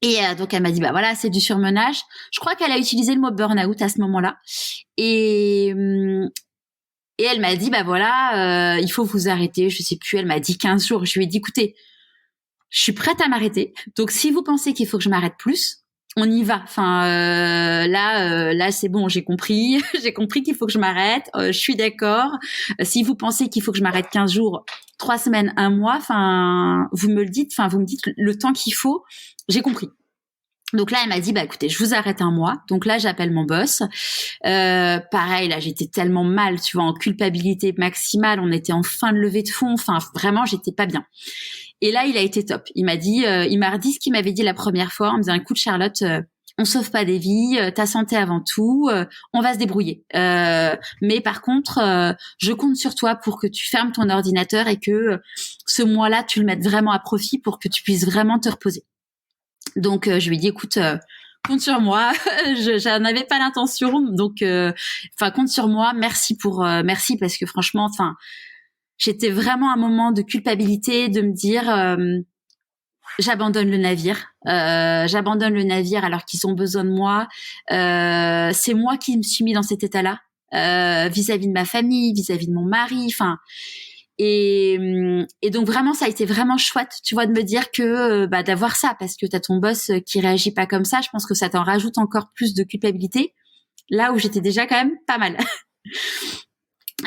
Et donc elle m'a dit voilà, c'est du surmenage. Je crois qu'elle a utilisé le mot burn-out à ce moment-là. Et Et elle m'a dit, bah voilà, il faut vous arrêter. Je sais plus, elle m'a dit 15 jours. Je lui ai dit, écoutez, je suis prête à m'arrêter. Donc, si vous pensez qu'il faut que je m'arrête plus, on y va. Enfin, là, c'est bon, j'ai compris. J'ai compris qu'il faut que je m'arrête. Je suis d'accord. Si vous pensez qu'il faut que je m'arrête 15 jours, 3 semaines, 1 mois, enfin, vous me le dites. Enfin, vous me dites le temps qu'il faut. J'ai compris. Donc là, elle m'a dit, bah écoutez, je vous arrête 1 mois. Donc là, j'appelle mon boss. Pareil, là, j'étais tellement mal, tu vois, en culpabilité maximale. On était en fin de levée de fonds. Enfin, vraiment, j'étais pas bien. Et là, il a été top. Il m'a redit ce qu'il m'avait dit la première fois en me disant, écoute, Charlotte, on sauve pas des vies, ta santé avant tout, on va se débrouiller. Mais par contre, je compte sur toi pour que tu fermes ton ordinateur et que ce mois-là, tu le mettes vraiment à profit pour que tu puisses vraiment te reposer. Donc, je lui ai dit, écoute, compte sur moi. J'en avais pas l'intention, donc, compte sur moi. Merci parce que franchement, j'étais vraiment à un moment de culpabilité, de me dire, j'abandonne le navire. J'abandonne le navire alors qu'ils ont besoin de moi. C'est moi qui me suis mis dans cet état-là, vis-à-vis de ma famille, vis-à-vis de mon mari. Et donc vraiment, ça a été vraiment chouette, tu vois, de me dire que d'avoir ça, parce que t'as ton boss qui réagit pas comme ça. Je pense que ça t'en rajoute encore plus de culpabilité, là où j'étais déjà quand même pas mal.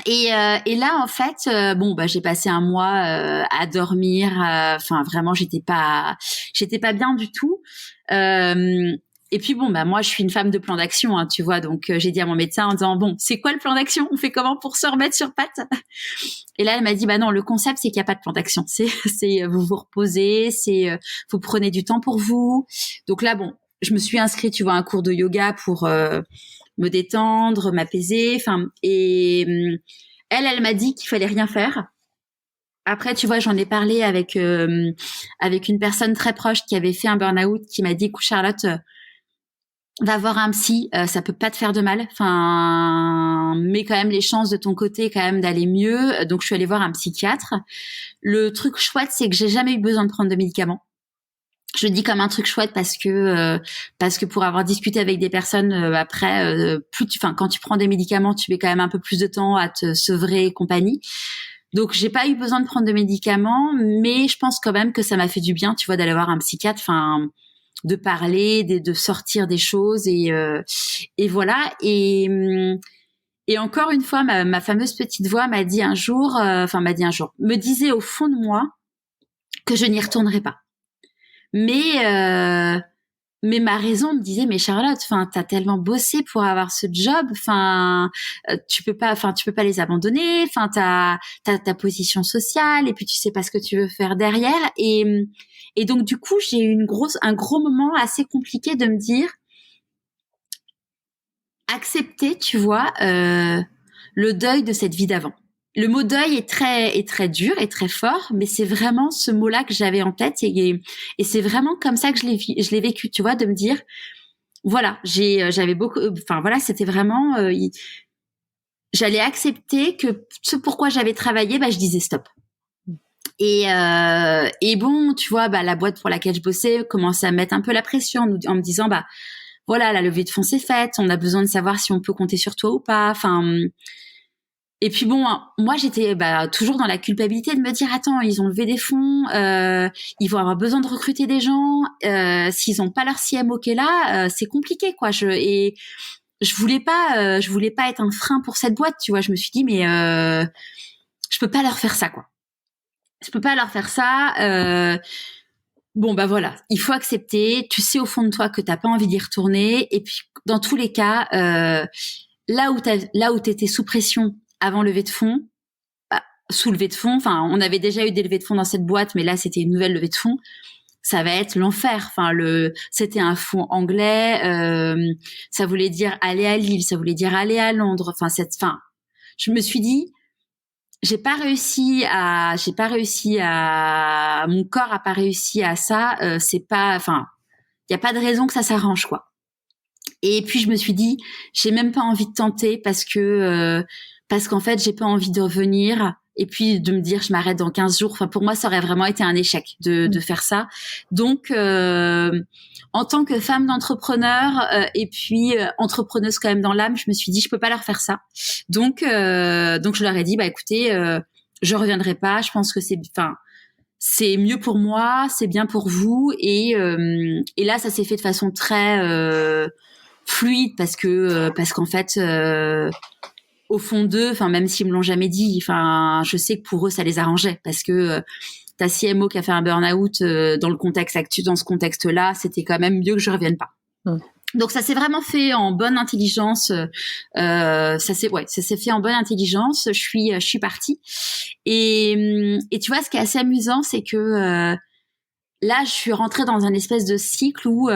Et là, en fait, j'ai passé 1 mois à dormir. Vraiment, j'étais pas bien du tout. Et puis moi, je suis une femme de plan d'action, hein, tu vois. Donc, j'ai dit à mon médecin en disant, bon, c'est quoi le plan d'action? On fait comment pour se remettre sur pattes? Et là, elle m'a dit, bah non, le concept, c'est qu'il n'y a pas de plan d'action. C'est vous vous reposez, vous prenez du temps pour vous. Donc là, bon, je me suis inscrite, tu vois, à un cours de yoga pour me détendre, m'apaiser. Elle m'a dit qu'il fallait rien faire. Après, tu vois, j'en ai parlé avec une personne très proche qui avait fait un burn-out, qui m'a dit, écoute, Charlotte, va voir un psy, ça peut pas te faire de mal. Mais quand même les chances de ton côté quand même d'aller mieux. Donc je suis allée voir un psychiatre. Le truc chouette, c'est que j'ai jamais eu besoin de prendre de médicaments. Je le dis comme un truc chouette parce que pour avoir discuté avec des personnes après, quand tu prends des médicaments, tu mets quand même un peu plus de temps à te sevrer et compagnie. Donc j'ai pas eu besoin de prendre de médicaments, mais je pense quand même que ça m'a fait du bien, tu vois, d'aller voir un psychiatre. De parler, de sortir des choses et voilà. Et encore une fois, ma fameuse petite voix me disait au fond de moi que je n'y retournerais pas. Mais ma raison me disait, mais Charlotte, t'as tellement bossé pour avoir ce job, tu peux pas les abandonner, t'as ta position sociale et puis tu sais pas ce que tu veux faire derrière. Et donc du coup, j'ai eu un gros moment assez compliqué de me dire, accepter, tu vois, le deuil de cette vie d'avant. Le mot deuil est très dur et très fort, mais c'est vraiment ce mot-là que j'avais en tête et c'est vraiment comme ça que je l'ai vécu, tu vois, de me dire, voilà, j'avais beaucoup, c'était vraiment, j'allais accepter que ce pourquoi j'avais travaillé, je disais stop. Et bon, tu vois, la boîte pour laquelle je bossais commençait à mettre un peu la pression en me disant, voilà, la levée de fonds c'est faite, on a besoin de savoir si on peut compter sur toi ou pas. Et puis bon, moi j'étais toujours dans la culpabilité de me dire, attends, ils ont levé des fonds, ils vont avoir besoin de recruter des gens, s'ils ont pas leur CMO qui est là, c'est compliqué quoi. Je voulais pas être un frein pour cette boîte, tu vois. Je me suis dit, mais je peux pas leur faire ça quoi. Je peux pas leur faire ça. Voilà, il faut accepter. Tu sais au fond de toi que t'as pas envie d'y retourner. Et puis dans tous les cas, là où t'étais sous pression avant levée de fonds, sous levée de fonds. On avait déjà eu des levées de fonds dans cette boîte, mais là c'était une nouvelle levée de fonds. Ça va être l'enfer. C'était un fonds anglais. Ça voulait dire aller à Lille, ça voulait dire aller à Londres. Je me suis dit. Mon corps a pas réussi à ça, il y a pas de raison que ça s'arrange quoi. Et puis je me suis dit, j'ai même pas envie de tenter parce qu'en fait, j'ai pas envie de revenir et puis de me dire je m'arrête dans 15 jours. Enfin, pour moi, ça aurait vraiment été un échec de faire ça. Donc, en tant que femme d'entrepreneur et puis entrepreneuse quand même dans l'âme, je me suis dit je peux pas leur faire ça. Donc je leur ai dit écoutez, je reviendrai pas. Je pense que c'est mieux pour moi, c'est bien pour vous. Et là, ça s'est fait de façon très fluide parce qu'en fait, au fond d'eux, même s'ils me l'ont jamais dit, je sais que pour eux, ça les arrangeait parce que ta CMO qui a fait un burn-out dans ce contexte-là, c'était quand même mieux que je revienne pas. Donc ça s'est vraiment fait en bonne intelligence. Ça s'est fait en bonne intelligence. Je suis partie. Et tu vois, ce qui est assez amusant, c'est que là, je suis rentrée dans un espèce de cycle où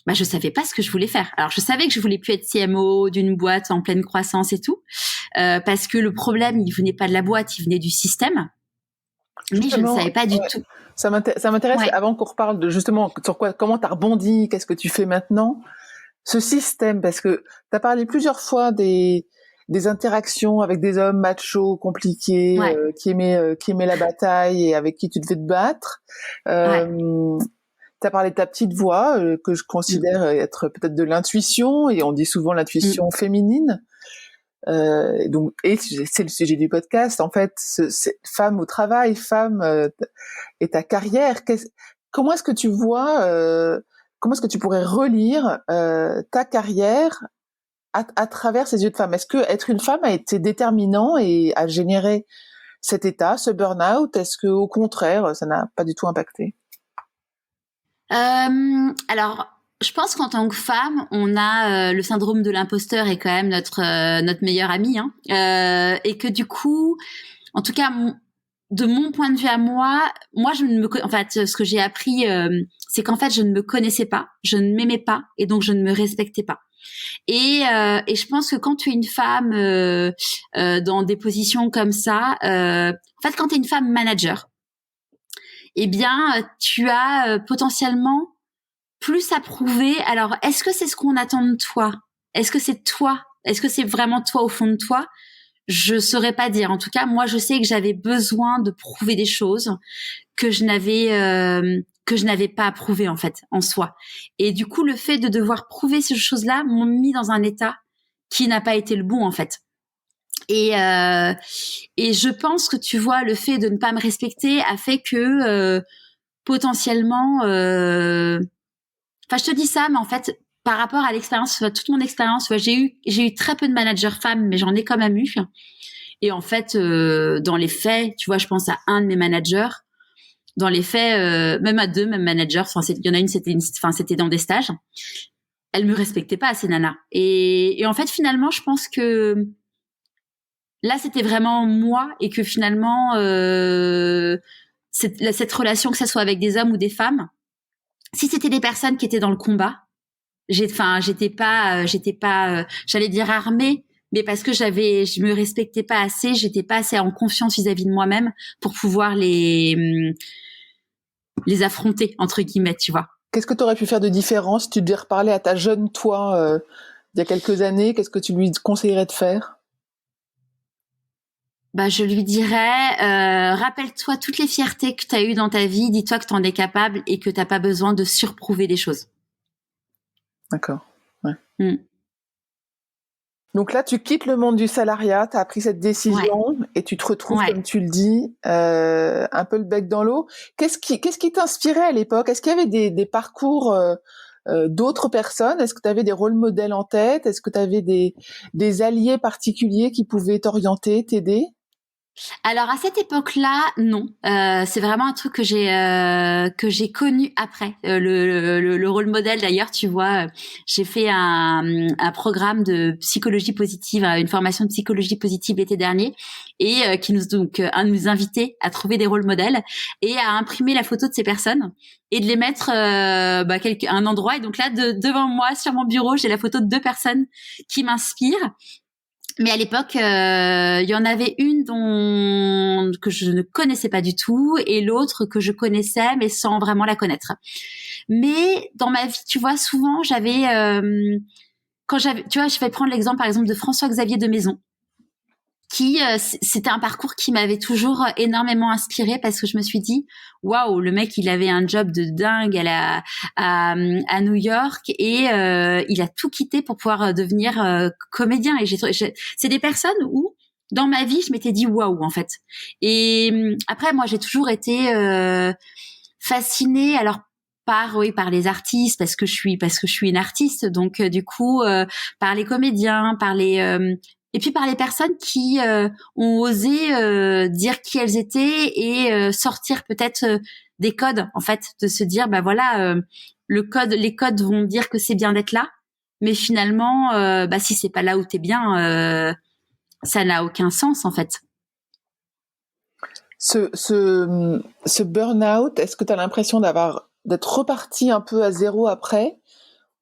je savais pas ce que je voulais faire. Alors, je savais que je voulais plus être CMO d'une boîte en pleine croissance et tout, parce que le problème, il venait pas de la boîte, il venait du système. Mais je ne savais pas du tout. Ça m'intéresse avant qu'on reparle de justement sur comment t'as rebondi, qu'est-ce que tu fais maintenant. Ce système, parce que tu as parlé plusieurs fois des interactions avec des hommes machos, compliqués, qui aimaient la bataille et avec qui tu devais te battre. Tu as parlé de ta petite voix, que je considère être peut-être de l'intuition, et on dit souvent l'intuition féminine. Donc, et c'est le sujet du podcast. En fait, c'est femme au travail, femme et ta carrière. Comment est-ce que tu vois comment est-ce que tu pourrais relire ta carrière à travers ces yeux de femme? Est-ce que être une femme a été déterminant et a généré cet état, ce burn-out? Est-ce que au contraire, ça n'a pas du tout impacté? Alors, je pense qu'en tant que femme, on a le syndrome de l'imposteur est quand même notre meilleur ami, et que du coup, en tout cas, de mon point de vue à moi, en fait, ce que j'ai appris, c'est qu'en fait, je ne me connaissais pas, je ne m'aimais pas, et donc je ne me respectais pas. Et je pense que quand tu es une femme dans des positions comme ça, en fait, quand tu es une femme manager, eh bien, tu as potentiellement plus à prouver. Alors, est-ce que c'est ce qu'on attend de toi? Est-ce que c'est toi? Est-ce que c'est vraiment toi au fond de toi? Je saurais pas dire. En tout cas, moi, je sais que j'avais besoin de prouver des choses que je n'avais pas prouvé en fait en soi. Et du coup, le fait de devoir prouver ces choses-là m'ont mis dans un état qui n'a pas été le bon en fait. Et je pense que tu vois, le fait de ne pas me respecter a fait que potentiellement, je te dis ça, mais en fait, par rapport à l'expérience, toute mon expérience, j'ai eu très peu de managers femmes, mais j'en ai quand même eu. Et en fait, dans les faits, tu vois, je pense à un de mes managers. Dans les faits, même à deux, même managers. Il y en a une, c'était dans des stages. Elle me respectait pas, ces nanas. Et en fait, finalement, je pense que là, c'était vraiment moi, et que finalement, cette relation, que ça soit avec des hommes ou des femmes, si c'était des personnes qui étaient dans le combat, j'étais pas, j'allais dire armée, mais parce que je me respectais pas assez, j'étais pas assez en confiance vis-à-vis de moi-même pour pouvoir les affronter, entre guillemets, tu vois. Qu'est-ce que tu aurais pu faire de différent si tu devais reparler à ta jeune toi il y a quelques années? Qu'est-ce que tu lui conseillerais de faire? Je lui dirais, rappelle-toi toutes les fiertés que tu as eues dans ta vie, dis-toi que tu en es capable et que tu n'as pas besoin de surprouver des choses. D'accord. Ouais. Donc là, tu quittes le monde du salariat, tu as pris cette décision et tu te retrouves, comme tu le dis, un peu le bec dans l'eau. Qu'est-ce qui t'inspirait à l'époque? Est-ce qu'il y avait des parcours d'autres personnes? Est-ce que tu avais des rôles modèles en tête? Est-ce que tu avais des alliés particuliers qui pouvaient t'orienter, t'aider? Alors à cette époque-là, non. C'est vraiment un truc que j'ai connu après. Le rôle modèle, d'ailleurs, tu vois, j'ai fait un programme de psychologie positive, une formation de psychologie positive l'été dernier, et qui nous invitait à trouver des rôles modèles et à imprimer la photo de ces personnes et de les mettre un endroit. Et donc là, devant moi, sur mon bureau, j'ai la photo de 2 personnes qui m'inspirent. Mais à l'époque, il y en avait une que je ne connaissais pas du tout, et l'autre que je connaissais mais sans vraiment la connaître. Mais dans ma vie, tu vois, souvent tu vois, je vais prendre l'exemple par exemple de François-Xavier de Maison. c'était un parcours qui m'avait toujours énormément inspirée parce que je me suis dit waouh, le mec il avait un job de dingue à New York et il a tout quitté pour pouvoir devenir comédien et c'est des personnes où dans ma vie je m'étais dit waouh en fait. Et après moi j'ai toujours été fascinée alors par les artistes parce que je suis une artiste donc du coup par les comédiens, et puis par les personnes qui ont osé dire qui elles étaient et sortir peut-être des codes en fait, de se dire bah voilà les codes vont dire que c'est bien d'être là, mais finalement bah si c'est pas là où t'es bien, ça n'a aucun sens en fait. Ce burn-out, est-ce que tu as l'impression d'être reparti un peu à zéro après?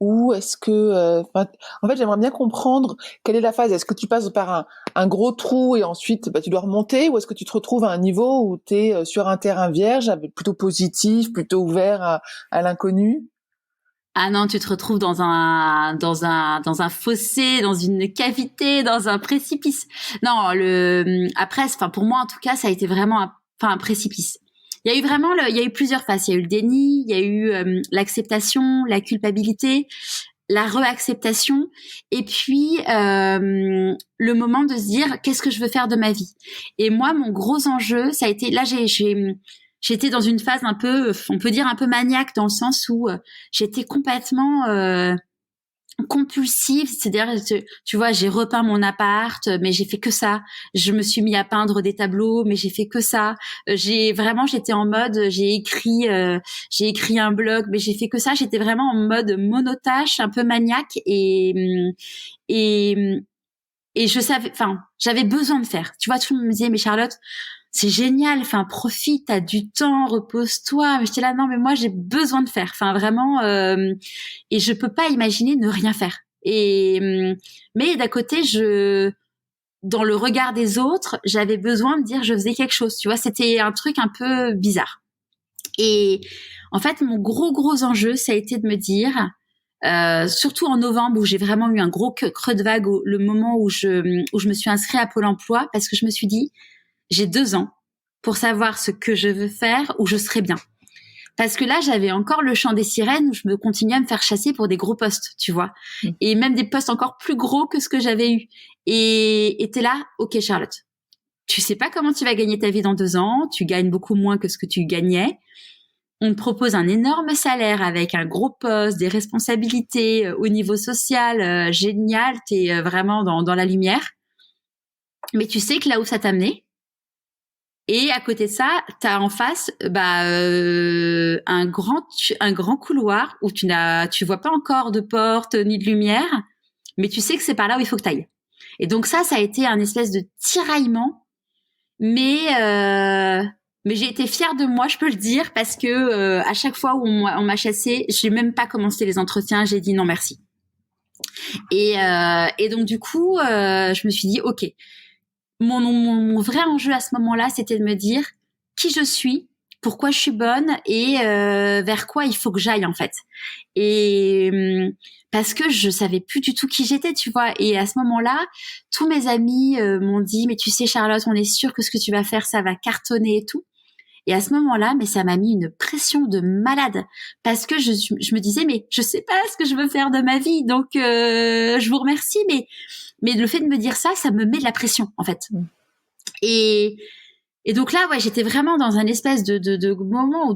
Ou est-ce que... en fait, j'aimerais bien comprendre quelle est la phase. Est-ce que tu passes par un gros trou et ensuite tu dois remonter? Ou est-ce que tu te retrouves à un niveau où tu es sur un terrain vierge, plutôt positif, plutôt ouvert à l'inconnu? Ah non, tu te retrouves dans un fossé, dans une cavité, dans un précipice. Non, après, enfin pour moi en tout cas, ça a été vraiment un précipice. Il y a eu plusieurs phases. Il y a eu le déni, il y a eu l'acceptation, la culpabilité, la réacceptation, et puis le moment de se dire qu'est-ce que je veux faire de ma vie. Et moi, mon gros enjeu, ça a été là, j'étais dans une phase un peu, on peut dire un peu maniaque dans le sens où j'étais complètement compulsive, c'est-à-dire tu vois, j'ai repeint mon appart mais j'ai fait que ça, je me suis mis à peindre des tableaux mais j'ai fait que ça, j'étais en mode j'ai écrit un blog mais j'ai fait que ça, j'étais vraiment en mode monotâche, un peu maniaque et je savais, enfin j'avais besoin de faire, tu vois, tout le monde me disait mais Charlotte c'est génial, enfin profite, t'as du temps, repose-toi. Mais j'étais là non, mais moi j'ai besoin de faire, enfin vraiment, et je peux pas imaginer ne rien faire. Et mais d'un côté, dans le regard des autres, j'avais besoin de dire je faisais quelque chose. Tu vois, c'était un truc un peu bizarre. Et en fait, mon gros enjeu, ça a été de me dire, surtout en novembre où j'ai vraiment eu un gros creux de vague, le moment où je me suis inscrite à Pôle Emploi, parce que je me suis dit j'ai 2 ans pour savoir ce que je veux faire, où je serai bien. Parce que là, j'avais encore le chant des sirènes où je me continuais à me faire chasser pour des gros postes, tu vois. Et même des postes encore plus gros que ce que j'avais eu. Et t'es là, ok Charlotte, tu sais pas comment tu vas gagner ta vie dans 2 ans, tu gagnes beaucoup moins que ce que tu gagnais. On te propose un énorme salaire avec un gros poste, des responsabilités au niveau social, génial, t'es vraiment dans la lumière. Mais tu sais que là où ça t'a amené, et à côté de ça, t'as en face un grand couloir où tu vois pas encore de porte ni de lumière, mais tu sais que c'est par là où il faut que t'ailles. Et donc ça a été un espèce de tiraillement, mais j'ai été fière de moi, je peux le dire, parce que à chaque fois où on m'a chassée, j'ai même pas commencé les entretiens, j'ai dit non merci. Et donc du coup, je me suis dit ok. Mon vrai enjeu à ce moment-là, c'était de me dire qui je suis, pourquoi je suis bonne et vers quoi il faut que j'aille en fait. Et parce que je savais plus du tout qui j'étais, tu vois. Et à ce moment-là, tous mes amis m'ont dit mais tu sais Charlotte, on est sûr que ce que tu vas faire, ça va cartonner et tout. Et à ce moment-là, mais ça m'a mis une pression de malade parce que je me disais mais je sais pas ce que je veux faire de ma vie, donc je vous remercie, mais le fait de me dire ça me met de la pression en fait. Et donc là, ouais, j'étais vraiment dans un espèce de moment où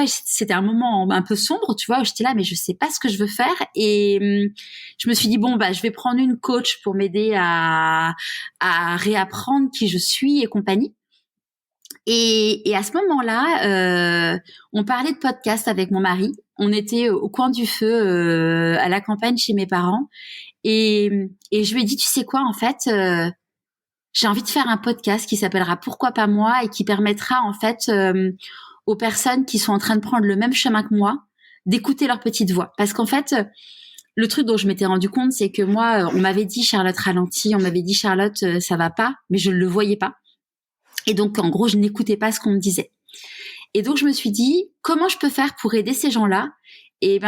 c'était un moment un peu sombre, tu vois, où j'étais là, mais je sais pas ce que je veux faire. Et je me suis dit bon, je vais prendre une coach pour m'aider à réapprendre qui je suis et compagnie. Et à ce moment-là, on parlait de podcast avec mon mari. On était au coin du feu, à la campagne chez mes parents. Et je lui ai dit, tu sais quoi, en fait, j'ai envie de faire un podcast qui s'appellera Pourquoi pas moi et qui permettra en fait aux personnes qui sont en train de prendre le même chemin que moi d'écouter leur petite voix. Parce qu'en fait, le truc dont je m'étais rendu compte, c'est que moi, on m'avait dit Charlotte ralentis, on m'avait dit Charlotte ça va pas, mais je ne le voyais pas. Et donc en gros, je n'écoutais pas ce qu'on me disait. Et donc je me suis dit comment je peux faire pour aider ces gens-là. Et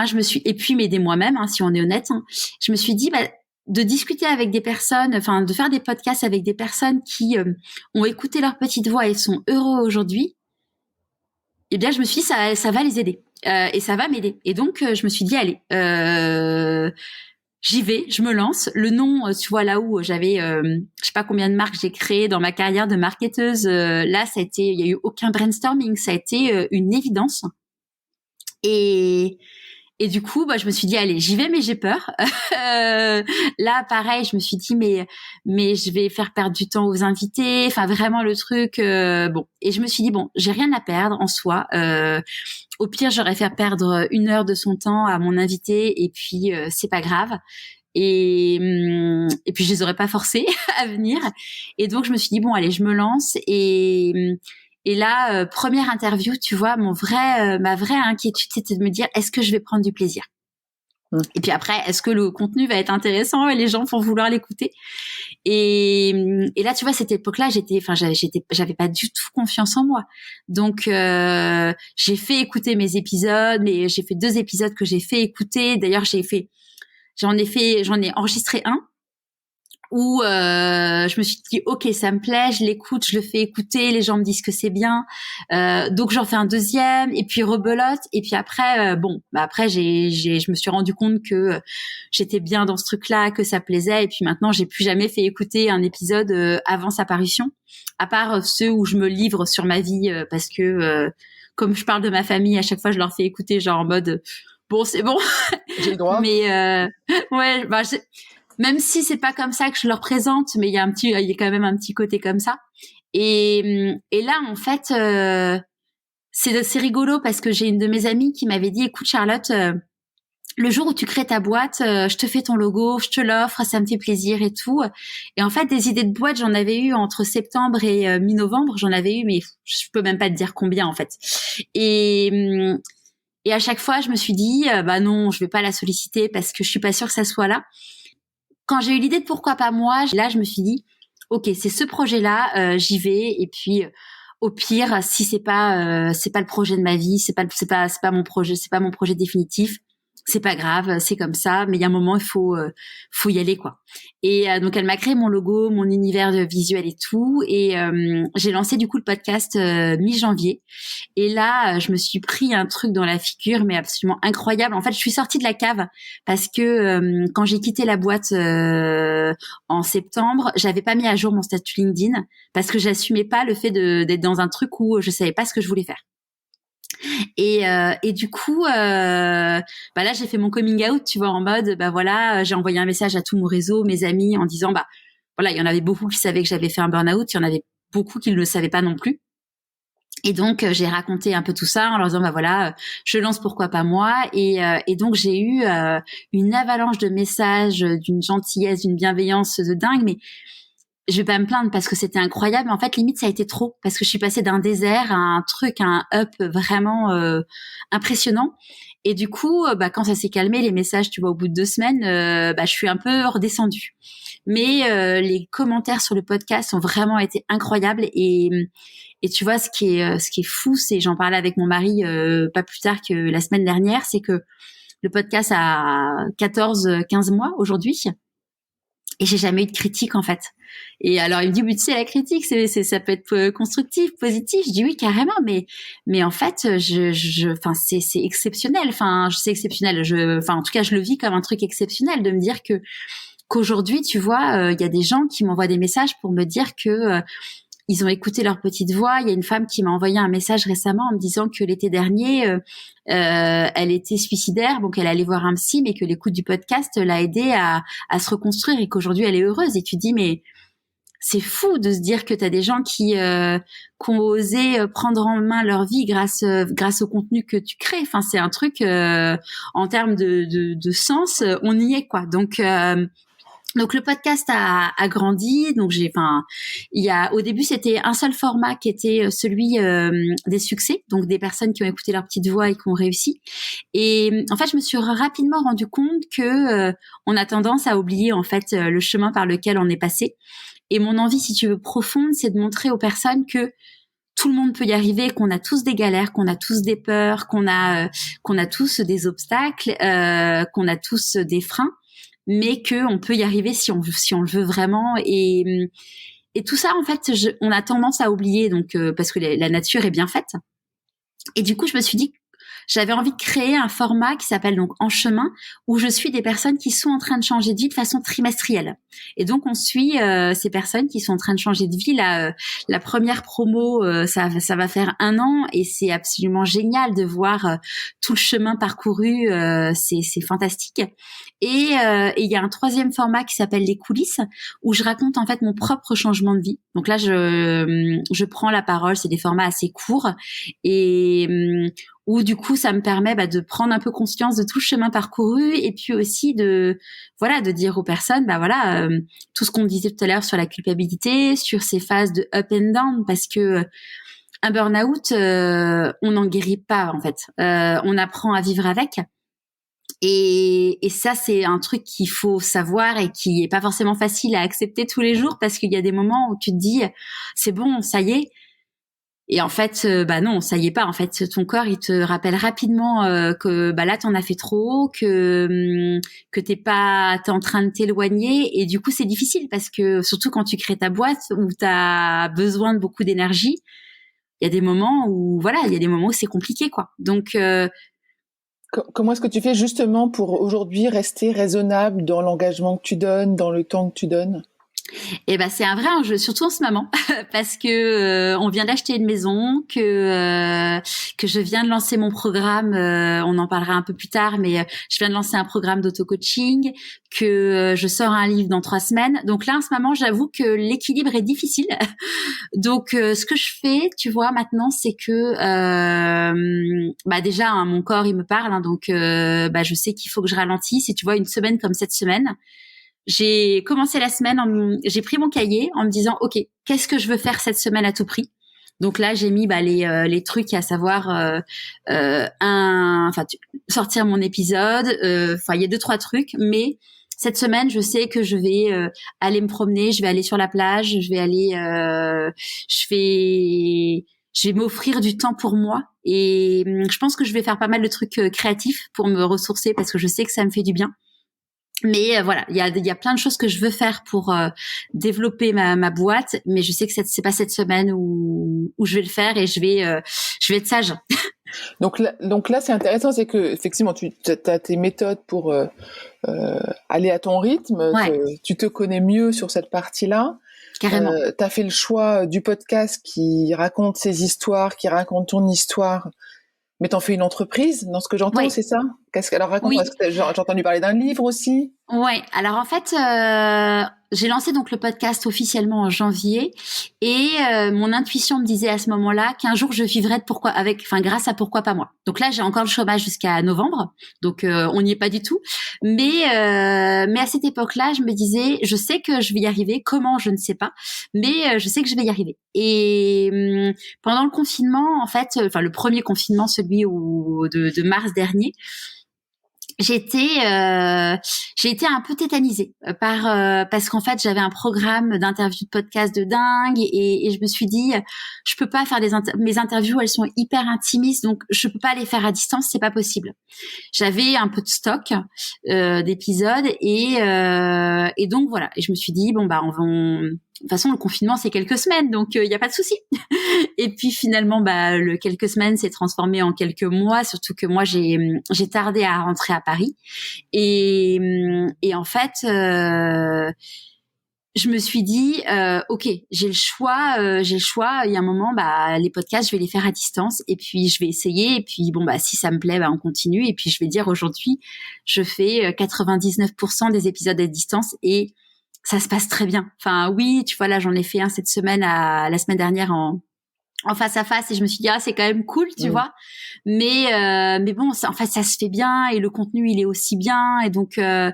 puis m'aider moi-même, hein, si on est honnête. Hein. Je me suis dit de discuter avec des personnes, enfin de faire des podcasts avec des personnes qui ont écouté leur petite voix et sont heureux aujourd'hui, eh bien je me suis dit ça va les aider et ça va m'aider. Et donc je me suis dit allez, j'y vais, je me lance. Le nom, tu vois là où j'avais, je sais pas combien de marques j'ai créé dans ma carrière de marketeuse. Là, ça a été, il y a eu aucun brainstorming, ça a été une évidence. Et du coup, bah, je me suis dit, allez, j'y vais, mais j'ai peur. Là, pareil, je me suis dit, mais je vais faire perdre du temps aux invités. Enfin, vraiment le truc, bon. Et je me suis dit, bon, j'ai rien à perdre en soi. Au pire, j'aurais fait perdre 1 heure de son temps à mon invité, et puis c'est pas grave. Et puis je les aurais pas forcés à venir. Et donc je me suis dit bon, allez, je me lance. Et là, première interview, tu vois, ma vraie inquiétude, c'était de me dire, est-ce que je vais prendre du plaisir? Et puis après, est-ce que le contenu va être intéressant et les gens vont vouloir l'écouter? Et là, tu vois, cette époque-là, j'avais pas du tout confiance en moi. Donc, j'ai fait écouter mes épisodes, mais j'ai fait 2 épisodes que j'ai fait écouter. D'ailleurs, j'en ai enregistré un où je me suis dit ok, ça me plaît, je l'écoute, je le fais écouter, les gens me disent que c'est bien, donc j'en fais un deuxième et puis rebelote. Et puis après après je me suis rendu compte que j'étais bien dans ce truc-là, que ça plaisait. Et puis maintenant j'ai plus jamais fait écouter un épisode avant sa parution, à part ceux où je me livre sur ma vie, parce que comme je parle de ma famille, à chaque fois je leur fais écouter genre en mode bon, c'est bon. J'ai le droit. Mais ouais, bah même si c'est pas comme ça que je leur présente, mais il y a quand même un petit côté comme ça. Et là, en fait, c'est rigolo parce que j'ai une de mes amies qui m'avait dit, écoute Charlotte, le jour où tu crées ta boîte, je te fais ton logo, je te l'offre, ça me fait plaisir et tout. Et en fait, des idées de boîte, j'en avais eu entre septembre et mi-novembre, j'en avais eu, mais je peux même pas te dire combien en fait. Et à chaque fois, je me suis dit, bah non, je vais pas la solliciter parce que je suis pas sûre que ça soit là. Quand j'ai eu l'idée de pourquoi pas moi, là, je me suis dit, ok, c'est ce projet-là, j'y vais. Et puis, au pire, si c'est pas le projet de ma vie, c'est pas mon projet définitif. C'est pas grave, c'est comme ça. Mais il y a un moment, il faut y aller, quoi. Et donc, elle m'a créé mon logo, mon univers visuel et tout. Et j'ai lancé du coup le podcast mi-janvier. Et là, je me suis pris un truc dans la figure, mais absolument incroyable. En fait, je suis sortie de la cave parce que quand j'ai quitté la boîte en septembre, j'avais pas mis à jour mon statut LinkedIn parce que j'assumais pas le fait d'être dans un truc où je savais pas ce que je voulais faire. Et du coup, bah là, j'ai fait mon coming out, tu vois, en mode, bah voilà, j'ai envoyé un message à tout mon réseau, mes amis, en disant, bah voilà, il y en avait beaucoup qui savaient que j'avais fait un burn-out, il y en avait beaucoup qui ne le savaient pas non plus. Et donc j'ai raconté un peu tout ça en leur disant bah voilà, je lance pourquoi pas moi. Et donc j'ai eu une avalanche de messages d'une gentillesse, d'une bienveillance de dingue. Mais je vais pas me plaindre parce que c'était incroyable. Mais en fait limite ça a été trop parce que je suis passée d'un désert à un truc, à un up vraiment impressionnant. Et du coup bah quand ça s'est calmé les messages, tu vois, au bout de 2 semaines, bah je suis un peu redescendue. Mais les commentaires sur le podcast ont vraiment été incroyables. Et tu vois, ce qui est fou, c'est, j'en parlais avec mon mari pas plus tard que la semaine dernière, c'est que le podcast a 15 mois aujourd'hui et j'ai jamais eu de critique en fait. Et alors il me dit, mais tu sais, la critique, ça peut être constructif, positif. Je dis oui, carrément, mais en fait, enfin, c'est exceptionnel. Enfin, c'est exceptionnel. En tout cas, je le vis comme un truc exceptionnel de me dire qu'aujourd'hui, tu vois, il y a des gens qui m'envoient des messages pour me dire que ils ont écouté leur petite voix. Il y a une femme qui m'a envoyé un message récemment en me disant que l'été dernier, elle était suicidaire, donc elle allait voir un psy, mais que l'écoute du podcast l'a aidée à se reconstruire et qu'aujourd'hui elle est heureuse. Et tu dis, mais c'est fou de se dire que tu as des gens qui ont osé prendre en main leur vie grâce au contenu que tu crées. Enfin, c'est un truc en termes de sens, on y est quoi. Donc le podcast a grandi. Donc au début c'était un seul format qui était celui des succès, donc des personnes qui ont écouté leur petite voix et qui ont réussi. Et en fait je me suis rapidement rendu compte que on a tendance à oublier en fait le chemin par lequel on est passé. Et mon envie, si tu veux, profonde, c'est de montrer aux personnes que tout le monde peut y arriver, qu'on a tous des galères, qu'on a tous des peurs, qu'on a tous des obstacles, qu'on a tous des freins. mais que on peut y arriver si on le veut vraiment. Et tout ça, en fait, on a tendance à oublier, donc parce que la nature est bien faite. Et du coup, je me suis dit, j'avais envie de créer un format qui s'appelle donc En Chemin, où je suis des personnes qui sont en train de changer de vie de façon trimestrielle. Et donc, on suit ces personnes qui sont en train de changer de vie. La première promo, ça va faire 1 an, et c'est absolument génial de voir tout le chemin parcouru. C'est fantastique. Et il y a un 3e format qui s'appelle Les coulisses, où je raconte en fait mon propre changement de vie. Donc là, je prends la parole. C'est des formats assez courts, et où du coup ça me permet de prendre un peu conscience de tout le chemin parcouru, et puis aussi de dire aux personnes tout ce qu'on disait tout à l'heure sur la culpabilité, sur ces phases de up and down, parce que un burn-out, on n'en guérit pas en fait, on apprend à vivre avec. Et ça, c'est un truc qu'il faut savoir et qui est pas forcément facile à accepter tous les jours, parce qu'il y a des moments où tu te dis c'est bon, ça y est. Et en fait, non, ça y est pas. En fait, ton corps, il te rappelle rapidement que là, t'en as fait trop, que t'es en train de t'éloigner. Et du coup, c'est difficile, parce que surtout quand tu crées ta boîte où t'as besoin de beaucoup d'énergie, il y a des moments où c'est compliqué, quoi. Donc Comment est-ce que tu fais justement pour aujourd'hui rester raisonnable dans l'engagement que tu donnes, dans le temps que tu donnes? Et c'est un vrai enjeu, surtout en ce moment, parce que on vient d'acheter une maison, que je viens de lancer mon programme, on en parlera un peu plus tard, mais je viens de lancer un programme d'auto-coaching, que je sors un livre dans 3 semaines. Donc là, en ce moment, j'avoue que l'équilibre est difficile. Donc ce que je fais, tu vois, maintenant, c'est que déjà, mon corps, il me parle, donc je sais qu'il faut que je ralentisse. Et tu vois, une semaine comme cette semaine, j'ai commencé la semaine, j'ai pris mon cahier en me disant, OK, qu'est-ce que je veux faire cette semaine à tout prix? Donc là, j'ai mis les trucs, à savoir sortir mon épisode. Il y a 2-3 trucs, mais cette semaine, je sais que je vais aller me promener, je vais aller sur la plage, je vais m'offrir du temps pour moi. Et je pense que je vais faire pas mal de trucs créatifs pour me ressourcer, parce que je sais que ça me fait du bien. Mais il y a plein de choses que je veux faire pour développer ma boîte, mais je sais que c'est pas cette semaine où je vais le faire, et je vais être sage. Donc là, c'est intéressant, c'est que effectivement, tu as tes méthodes pour aller à ton rythme. Ouais. Tu te connais mieux sur cette partie-là. Carrément. Tu as fait le choix du podcast qui raconte ses histoires, qui raconte ton histoire. Mais t'en fais une entreprise, dans ce que j'entends, c'est ça? Alors raconte-moi, Oui. j'ai entendu parler d'un livre aussi? Ouais, alors en fait, j'ai lancé donc le podcast officiellement en janvier, et mon intuition me disait à ce moment-là qu'un jour je vivrais grâce à Pourquoi pas moi. Donc là, j'ai encore le chômage jusqu'à novembre, donc on n'y est pas du tout. Mais à cette époque-là, je me disais, je sais que je vais y arriver. Comment, je ne sais pas, mais je sais que je vais y arriver. Et pendant le confinement, en fait, le premier confinement, celui de mars dernier, j'ai été un peu tétanisée parce qu'en fait j'avais un programme d'interviews de podcast de dingue, et je me suis dit, je peux pas faire mes interviews, elles sont hyper intimistes, donc je peux pas les faire à distance, c'est pas possible. J'avais un peu de stock d'épisodes, et donc voilà, et je me suis dit de toute façon, le confinement, c'est quelques semaines, donc il y a pas de souci. Et puis finalement, le quelques semaines s'est transformé en quelques mois, surtout que moi, j'ai tardé à rentrer à Paris. Et en fait, je me suis dit, OK, j'ai le choix. Il y a un moment, les podcasts, je vais les faire à distance, et puis je vais essayer. Et puis si ça me plaît, on continue. Et puis je vais dire, aujourd'hui, je fais 99% des épisodes à distance, et ça se passe très bien. Enfin, oui, tu vois, là, j'en ai fait un cette semaine, la semaine dernière en face à face, et je me suis dit, c'est quand même cool, tu vois. Mais bon, en fait, ça se fait bien, et le contenu, il est aussi bien. Et donc là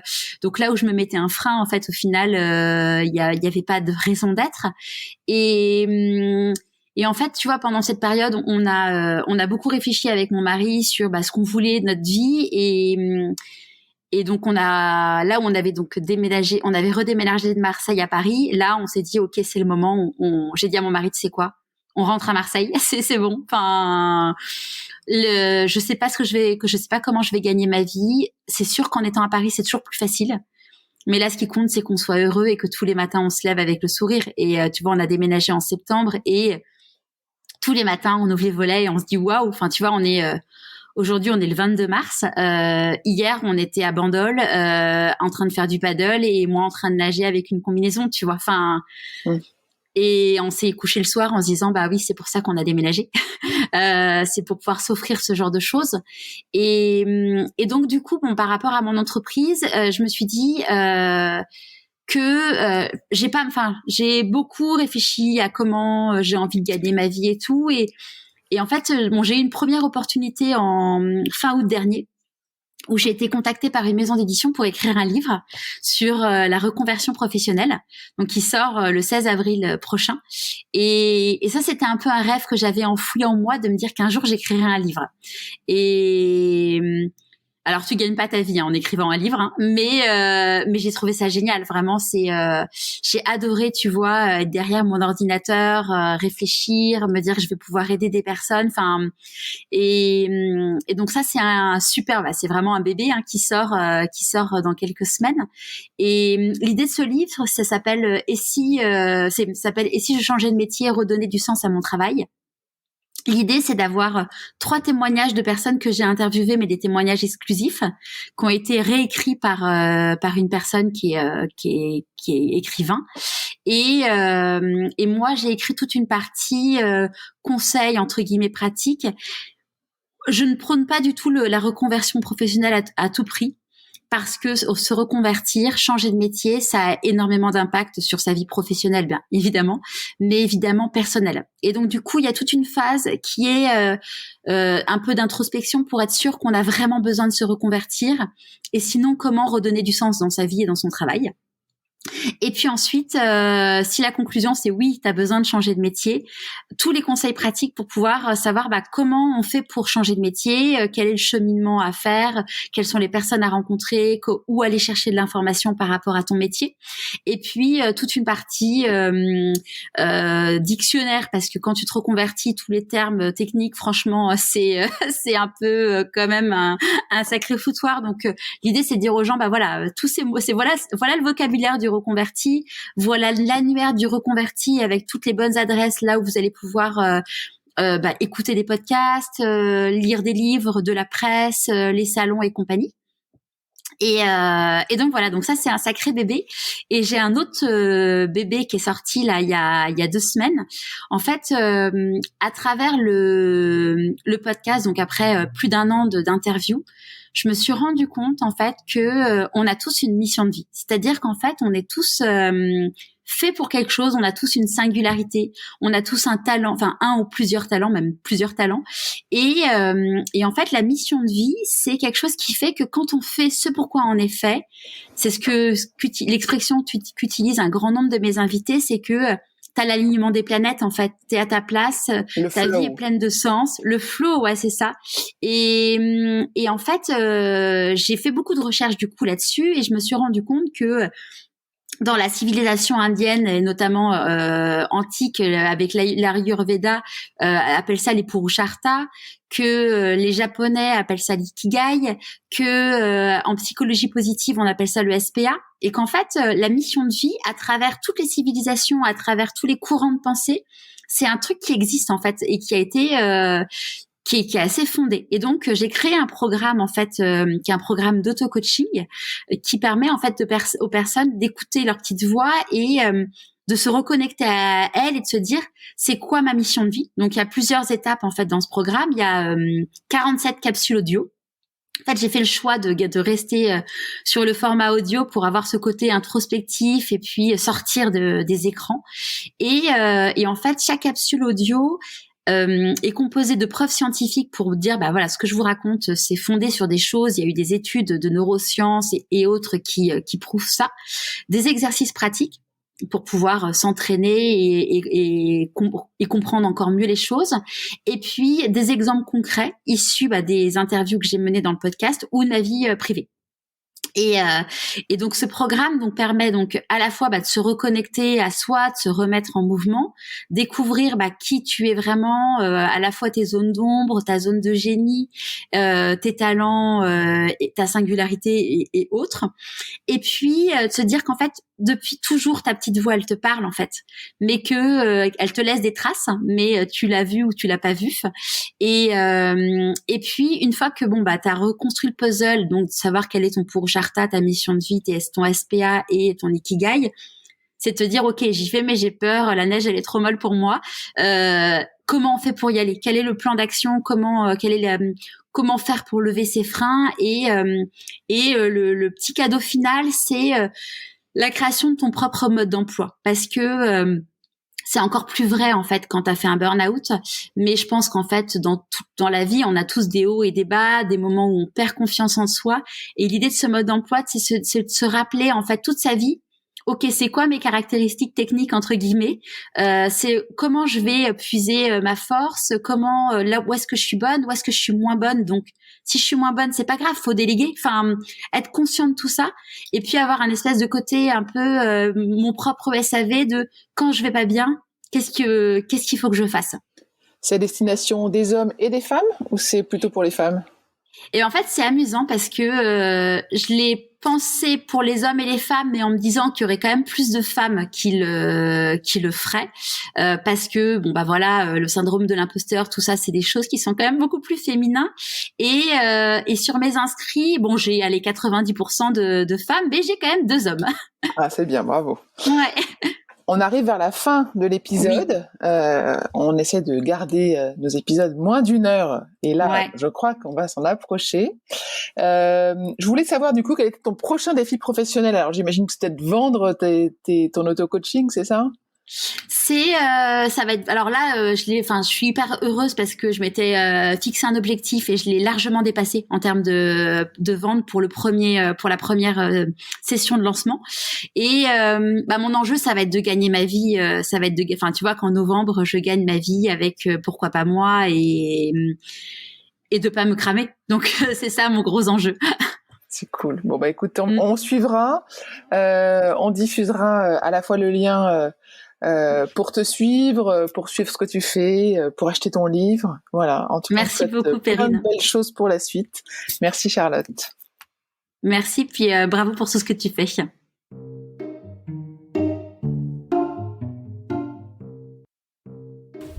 où je me mettais un frein, en fait, au final, il y avait pas de raison d'être. Et en fait, tu vois, pendant cette période, on a beaucoup réfléchi avec mon mari sur ce qu'on voulait de notre vie, et donc là où on avait donc déménagé, on avait redéménagé de Marseille à Paris. Là, on s'est dit, OK, c'est le moment. J'ai dit à mon mari, tu sais quoi, on rentre à Marseille, c'est bon. Enfin, je sais pas comment je vais gagner ma vie. C'est sûr qu'en étant à Paris, c'est toujours plus facile. Mais là, ce qui compte, c'est qu'on soit heureux et que tous les matins, on se lève avec le sourire. Et tu vois, on a déménagé en septembre et tous les matins, on ouvre les volets et on se dit waouh. Enfin, tu vois, aujourd'hui, on est le 22 mars. Hier, on était à Bandol en train de faire du paddle et moi en train de nager avec une combinaison, tu vois. Enfin, et on s'est couché le soir en se disant bah oui, c'est pour ça qu'on a déménagé. C'est pour pouvoir s'offrir ce genre de choses. Et donc du coup, bon, par rapport à mon entreprise, je me suis dit que j'ai beaucoup réfléchi à comment j'ai envie de gagner ma vie et tout. Et en fait, bon, j'ai eu une première opportunité en fin août dernier où j'ai été contactée par une maison d'édition pour écrire un livre sur la reconversion professionnelle, donc qui sort le 16 avril prochain. Et ça, c'était un peu un rêve que j'avais enfoui en moi de me dire qu'un jour j'écrirais un livre. Et alors, tu gagnes pas ta vie en écrivant un livre, hein, mais j'ai trouvé ça génial. Vraiment, j'ai adoré, tu vois, être derrière mon ordinateur, réfléchir, me dire que je vais pouvoir aider des personnes. Enfin, et donc ça, c'est un super, c'est vraiment un bébé qui sort dans quelques semaines. Et l'idée de ce livre, ça s'appelle Et si je changeais de métier et redonnais du sens à mon travail. L'idée, c'est d'avoir 3 témoignages de personnes que j'ai interviewées, mais des témoignages exclusifs, qui ont été réécrits par une personne qui est écrivain. Et moi, j'ai écrit toute une partie conseils entre guillemets pratiques. Je ne prône pas du tout la reconversion professionnelle à tout prix. Parce que se reconvertir, changer de métier, ça a énormément d'impact sur sa vie professionnelle, bien évidemment, mais évidemment personnelle. Et donc du coup, il y a toute une phase qui est un peu d'introspection pour être sûr qu'on a vraiment besoin de se reconvertir. Et sinon, comment redonner du sens dans sa vie et dans son travail. Et puis ensuite, si la conclusion c'est oui, tu as besoin de changer de métier, tous les conseils pratiques pour pouvoir savoir comment on fait pour changer de métier, quel est le cheminement à faire, quelles sont les personnes à rencontrer, où aller chercher de l'information par rapport à ton métier. Et puis toute une partie dictionnaire, parce que quand tu te reconvertis, tous les termes techniques, franchement, c'est un peu quand même un sacré foutoir. Donc l'idée c'est de dire aux gens, voilà, tous ces mots, voilà le vocabulaire du reconverti, voilà l'annuaire du reconverti avec toutes les bonnes adresses là où vous allez pouvoir écouter des podcasts, lire des livres, de la presse, les salons et compagnie. Et donc voilà, donc ça c'est un sacré bébé. Et j'ai un autre bébé qui est sorti là il y a 2 semaines. En fait, à travers le podcast, donc après plus d'1 an d'interview, je me suis rendu compte en fait que on a tous une mission de vie. C'est-à-dire qu'en fait, on est tous faits pour quelque chose, on a tous une singularité, on a tous un talent, enfin un ou plusieurs talents, même plusieurs talents. Et en fait, la mission de vie, c'est quelque chose qui fait que quand on fait ce pourquoi on est fait, c'est l'expression qu'utilise un grand nombre de mes invités, c'est que t'as l'alignement des planètes, en fait. T'es à ta place, ta vie est pleine de sens. Le flow, ouais, c'est ça. Et en fait, j'ai fait beaucoup de recherches, du coup, là-dessus, et je me suis rendu compte que dans la civilisation indienne, et notamment antique, avec l'Ayurveda, appelle ça les Purusharthas, que les Japonais appellent ça l'ikigai, que en psychologie positive, on appelle ça le SPA, et qu'en fait, la mission de vie, à travers toutes les civilisations, à travers tous les courants de pensée, c'est un truc qui existe, en fait, et qui a été... qui est assez fondé. Et donc, j'ai créé un programme, en fait, qui est un programme d'auto-coaching qui permet, en fait, aux personnes d'écouter leur petite voix et de se reconnecter à elle et de se dire, c'est quoi ma mission de vie? Donc, il y a plusieurs étapes, en fait, dans ce programme. Il y a 47 capsules audio. En fait, j'ai fait le choix de rester sur le format audio pour avoir ce côté introspectif et puis sortir des écrans. Et en fait, chaque capsule audio est composé de preuves scientifiques pour dire voilà, ce que je vous raconte, c'est fondé sur des choses, il y a eu des études de neurosciences et autres qui prouvent ça, des exercices pratiques pour pouvoir s'entraîner et comprendre encore mieux les choses, et puis des exemples concrets issus des interviews que j'ai menées dans le podcast ou de ma vie privée. Et donc ce programme donc permet donc à la fois de se reconnecter à soi, de se remettre en mouvement, découvrir qui tu es vraiment, à la fois tes zones d'ombre, ta zone de génie, tes talents, et ta singularité et autres. Et puis de se dire qu'en fait depuis toujours ta petite voix elle te parle en fait, mais que elle te laisse des traces, mais tu l'as vu ou tu l'as pas vu. Et puis une fois que t'as reconstruit le puzzle, donc de savoir quel est ton Purushartha, ta mission de vie, ton SPA et ton Ikigai, c'est de te dire ok, j'y vais mais j'ai peur, la neige elle est trop molle pour moi. Comment on fait pour y aller? Quel est le plan d'action? Comment faire pour lever ses freins? Et le petit cadeau final, c'est la création de ton propre mode d'emploi, parce que c'est encore plus vrai en fait quand t'as fait un burn-out, mais je pense qu'en fait dans la vie on a tous des hauts et des bas, des moments où on perd confiance en soi, et l'idée de ce mode d'emploi c'est de se rappeler en fait toute sa vie. Ok, c'est quoi mes caractéristiques techniques entre guillemets, c'est comment je vais puiser ma force, comment là où est-ce que je suis bonne, où est-ce que je suis moins bonne. Donc si je suis moins bonne, c'est pas grave, faut déléguer, être conscient de tout ça, et puis avoir un espèce de côté un peu mon propre SAV de quand je vais pas bien, qu'est-ce qu'il faut que je fasse. C'est à destination des hommes et des femmes, ou c'est plutôt pour les femmes? Et en fait, c'est amusant parce que je l'ai pensé pour les hommes et les femmes, mais en me disant qu'il y aurait quand même plus de femmes qui le feraient, parce que le syndrome de l'imposteur, tout ça, c'est des choses qui sont quand même beaucoup plus féminins. Et sur mes inscrits, j'ai 90% de femmes, mais j'ai quand même 2 hommes. Ah, c'est bien, bravo. Ouais. On arrive vers la fin de l'épisode. Oui. On essaie de garder nos épisodes moins d'1 heure. Et là, ouais. Je crois qu'on va s'en approcher. Je voulais savoir du coup quel était ton prochain défi professionnel. Alors j'imagine que c'était de vendre ton auto-coaching, c'est ça ? Ça va être, alors là je suis hyper heureuse parce que je m'étais fixé un objectif et je l'ai largement dépassé en termes de vente pour la première session de lancement. Et mon enjeu ça va être de gagner ma vie, tu vois qu'en novembre je gagne ma vie avec pourquoi pas moi et de pas me cramer. Donc c'est ça mon gros enjeu. C'est cool. Bon écoute, on suivra, on diffusera à la fois le lien pour te suivre, pour suivre ce que tu fais, pour acheter ton livre. Voilà. En tout cas, merci beaucoup, Perrine. Plein de belles choses pour la suite. Merci, Charlotte. Merci, puis bravo pour tout ce que tu fais.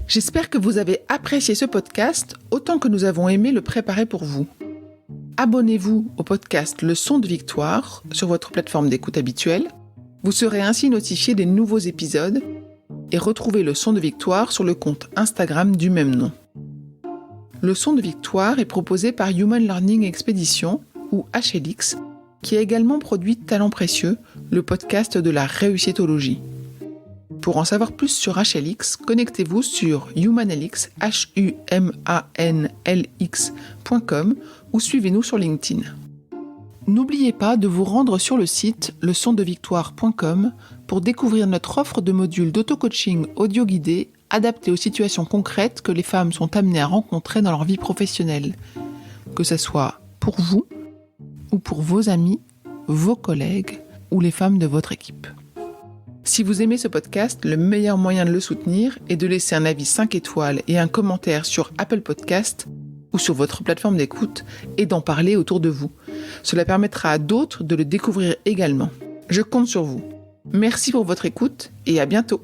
J'espère que vous avez apprécié ce podcast autant que nous avons aimé le préparer pour vous. Abonnez-vous au podcast Le Son de Victoire sur votre plateforme d'écoute habituelle. Vous serez ainsi notifié des nouveaux épisodes et retrouvez Le Son de Victoire sur le compte Instagram du même nom. Le Son de Victoire est proposé par Human Learning Expedition, ou HLX, qui a également produit Talents Précieux, le podcast de la réussitologie. Pour en savoir plus sur HLX, connectez-vous sur humanlx, humanlx.com ou suivez-nous sur LinkedIn. N'oubliez pas de vous rendre sur le site leçondevictoire.com pour découvrir notre offre de modules d'auto-coaching audio guidé adaptés aux situations concrètes que les femmes sont amenées à rencontrer dans leur vie professionnelle, que ce soit pour vous ou pour vos amis, vos collègues ou les femmes de votre équipe. Si vous aimez ce podcast, le meilleur moyen de le soutenir est de laisser un avis 5 étoiles et un commentaire sur Apple Podcast ou sur votre plateforme d'écoute et d'en parler autour de vous. Cela permettra à d'autres de le découvrir également. Je compte sur vous. Merci pour votre écoute et à bientôt.